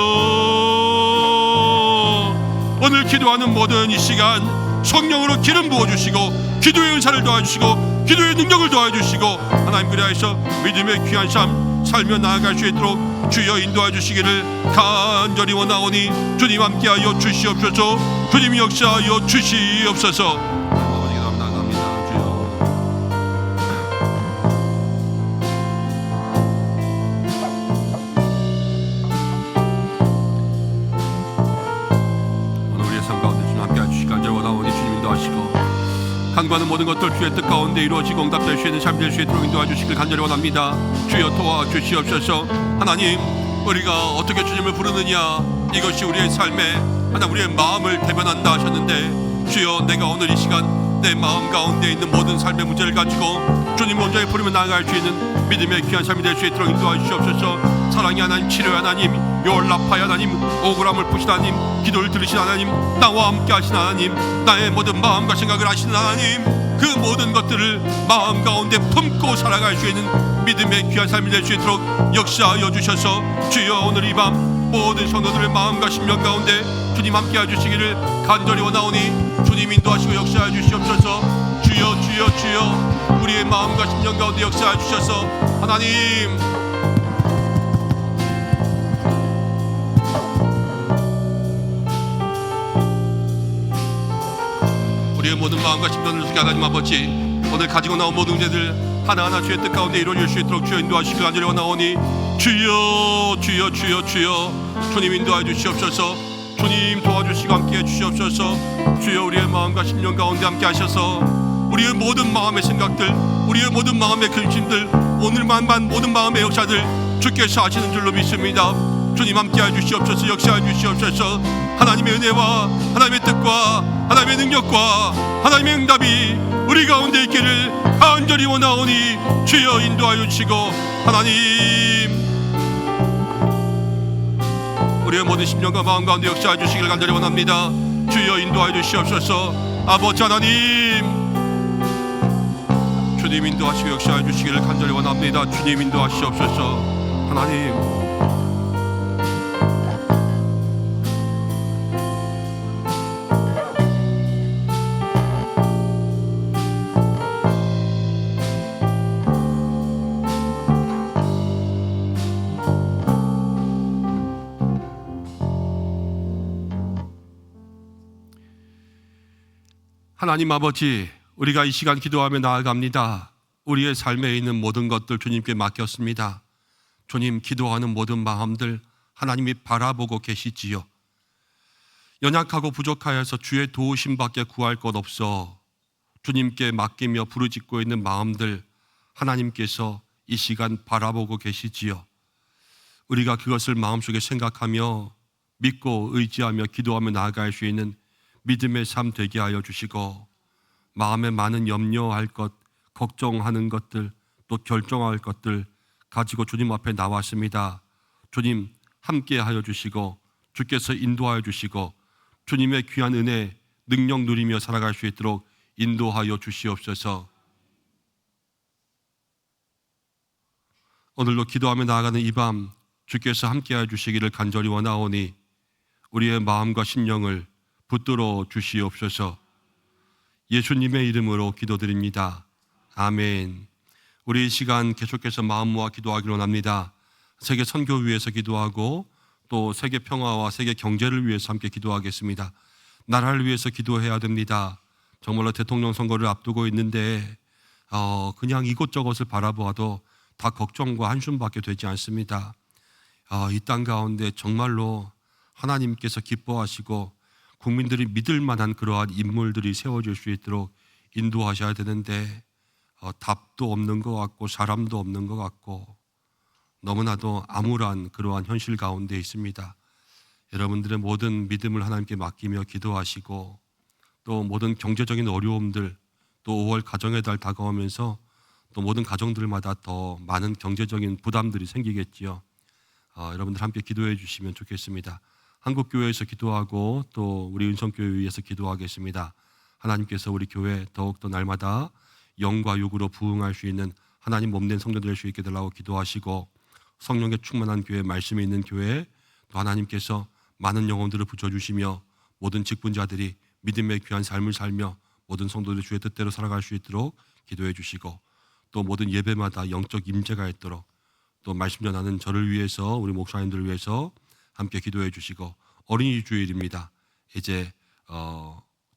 오늘 기도하는 모든 이 시간 성령으로 기름 부어주시고 기도의 은사를 도와주시고 기도의 능력을 도와주시고 하나님 그리하여서 믿음의 귀한 삶 살며 나아갈 수 있도록 주여 인도하여 주시기를 간절히 원하오니 주님 함께하여 주시옵소서. 주님 역사하여 주시옵소서. 아버지 기도하며 나아갑니다. 주여 오늘 우리의 삶 가운데 주님 함께하여 주시기 간절히 원하오니 주님 인도하시고 간구하는 모든 것들 주의 뜻 가운데 이루어지고 응답될 수 있는 삶이 될 수 있도록 인도해 주시길 간절히 원합니다. 주여 도와주시옵소서. 하나님 우리가 어떻게 주님을 부르느냐 이것이 우리의 삶에 하나님 우리의 마음을 대변한다 하셨는데 주여 내가 오늘 이 시간 내 마음 가운데 있는 모든 삶의 문제를 가지고 주님 온전히 부르며 나아갈 수 있는 믿음의 귀한 삶이 될 수 있도록 인도해 주시옵소서. 사랑의 하나님 치료의 하나님 요라파의 하나님 억울함을 푸신 하나님 기도를 들으신 하나님 나와 함께 하신 하나님 나의 모든 마음과 생각을 아시는 하나님 그 모든 것들을 마음 가운데 품고 살아갈 수 있는 믿음의 귀한 삶이 될 수 있도록 역사하여 주셔서 주여 오늘 이 밤 모든 성도들의 마음과 심령 가운데 주님 함께 해주시기를 간절히 원하오니 주님 인도하시고 역사하여 주시옵소서. 주여 주여 주여 우리의 마음과 심령 가운데 역사하여 주셔서 하나님 우리의 모든 마음과 심령을 주게 하나님 아버지 오늘 가지고 나온 모든 문제들 하나하나 주의 뜻 가운데 이루어질 수 있도록 주여 인도하시기를 간절히 원하오니 주여 주여 주여 주여 주님 인도하여 주시옵소서. 주님 도와주시고 함께해 주시옵소서. 주여 우리의 마음과 심령 가운데 함께 하셔서 우리의 모든 마음의 생각들 우리의 모든 마음의 근심들 오늘만만 모든 마음의 역사들 주께서 하시는 줄로 믿습니다. 주님 함께해 주시옵소서. 역사해 주시옵소서. 하나님의 은혜와 하나님의 뜻과 하나님의 능력과 하나님의 응답이 우리 가운데 있기를 간절히 원하오니 주여 인도하여 주시고 하나님 우리의 모든 심령과 마음 가운데 역사해 주시기를 간절히 원합니다. 주여 인도하여 주시옵소서. 아버지 하나님 주님 인도하시고 역사해 주시기를 간절히 원합니다. 주님 인도하시옵소서. 하나님 하나님 아버지 우리가 이 시간 기도하며 나아갑니다. 우리의 삶에 있는 모든 것들 주님께 맡겼습니다. 주님 기도하는 모든 마음들 하나님이 바라보고 계시지요. 연약하고 부족하여서 주의 도우심밖에 구할 것 없어 주님께 맡기며 부르짖고 있는 마음들 하나님께서 이 시간 바라보고 계시지요. 우리가 그것을 마음속에 생각하며 믿고 의지하며 기도하며 나아갈 수 있는 믿음의 삶 되게 하여 주시고 마음에 많은 염려할 것, 걱정하는 것들, 또 결정할 것들 가지고 주님 앞에 나왔습니다. 주님 함께 하여 주시고 주께서 인도하여 주시고 주님의 귀한 은혜, 능력 누리며 살아갈 수 있도록 인도하여 주시옵소서. 오늘도 기도하며 나아가는 이 밤 주께서 함께해 주시기를 간절히 원하오니 우리의 마음과 심령을 붙들어 주시옵소서. 예수님의 이름으로 기도드립니다. 아멘. 우리 이 시간 계속해서 마음 모아 기도하기로 합니다. 세계 선교 위해서 기도하고 또 세계 평화와 세계 경제를 위해서 함께 기도하겠습니다. 나라를 위해서 기도해야 됩니다. 정말로 대통령 선거를 앞두고 있는데 그냥 이곳저곳을 바라보아도 다 걱정과 한숨밖에 되지 않습니다. 이 땅 가운데 정말로 하나님께서 기뻐하시고 국민들이 믿을 만한 그러한 인물들이 세워질 수 있도록 인도하셔야 되는데 답도 없는 것 같고 사람도 없는 것 같고 너무나도 암울한 그러한 현실 가운데 있습니다. 여러분들의 모든 믿음을 하나님께 맡기며 기도하시고 또 모든 경제적인 어려움들, 또 5월 가정의 달 다가오면서 또 모든 가정들마다 더 많은 경제적인 부담들이 생기겠지요. 여러분들 함께 기도해 주시면 좋겠습니다. 한국교회에서 기도하고 또 우리 은성교회 위해서 기도하겠습니다. 하나님께서 우리 교회 더욱더 날마다 영과 육으로 부흥할 수 있는 하나님 몸된 성도 될 수 있게 달라고 기도하시고 성령의 충만한 교회, 말씀이 있는 교회, 또 하나님께서 많은 영혼들을 붙여주시며 모든 직분자들이 믿음의 귀한 삶을 살며 모든 성도들이 주의 뜻대로 살아갈 수 있도록 기도해 주시고 또 모든 예배마다 영적 임재가 있도록 또 말씀 전하는 저를 위해서 우리 목사님들을 위해서 함께 기도해 주시고 어린이 주일입니다. 이제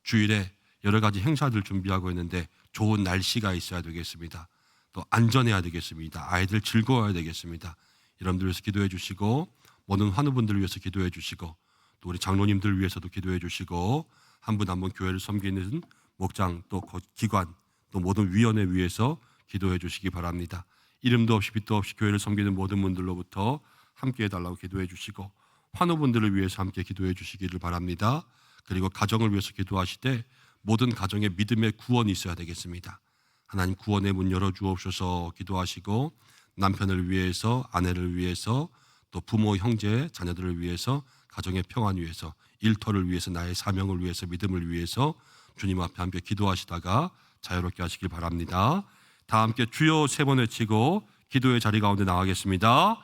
주일에 여러 가지 행사들 준비하고 있는데 좋은 날씨가 있어야 되겠습니다. 또 안전해야 되겠습니다. 아이들 즐거워야 되겠습니다. 여러분들 위해서 기도해 주시고 모든 환우분들을 위해서 기도해 주시고 또 우리 장로님들 위해서도 기도해 주시고 한 분 한 분 교회를 섬기는 목장 또 기관 또 모든 위원회 위해서 기도해 주시기 바랍니다. 이름도 없이 빛도 없이 교회를 섬기는 모든 분들로부터 함께 해달라고 기도해 주시고 환우분들을 위해서 함께 기도해 주시기를 바랍니다. 그리고 가정을 위해서 기도하실 때 모든 가정에 믿음의 구원이 있어야 되겠습니다. 하나님 구원의 문 열어주옵소서 기도하시고 남편을 위해서 아내를 위해서 또 부모 형제 자녀들을 위해서 가정의 평안 위해서 일터를 위해서 나의 사명을 위해서 믿음을 위해서 주님 앞에 함께 기도하시다가 자유롭게 하시길 바랍니다. 다 함께 주여 세 번 외치고 기도의 자리 가운데 나가겠습니다.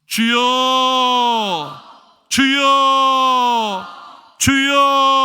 주여 주여 주여.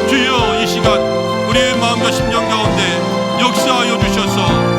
주여 이 시간 우리의 마음과 심령 가운데 역사하여 주셔서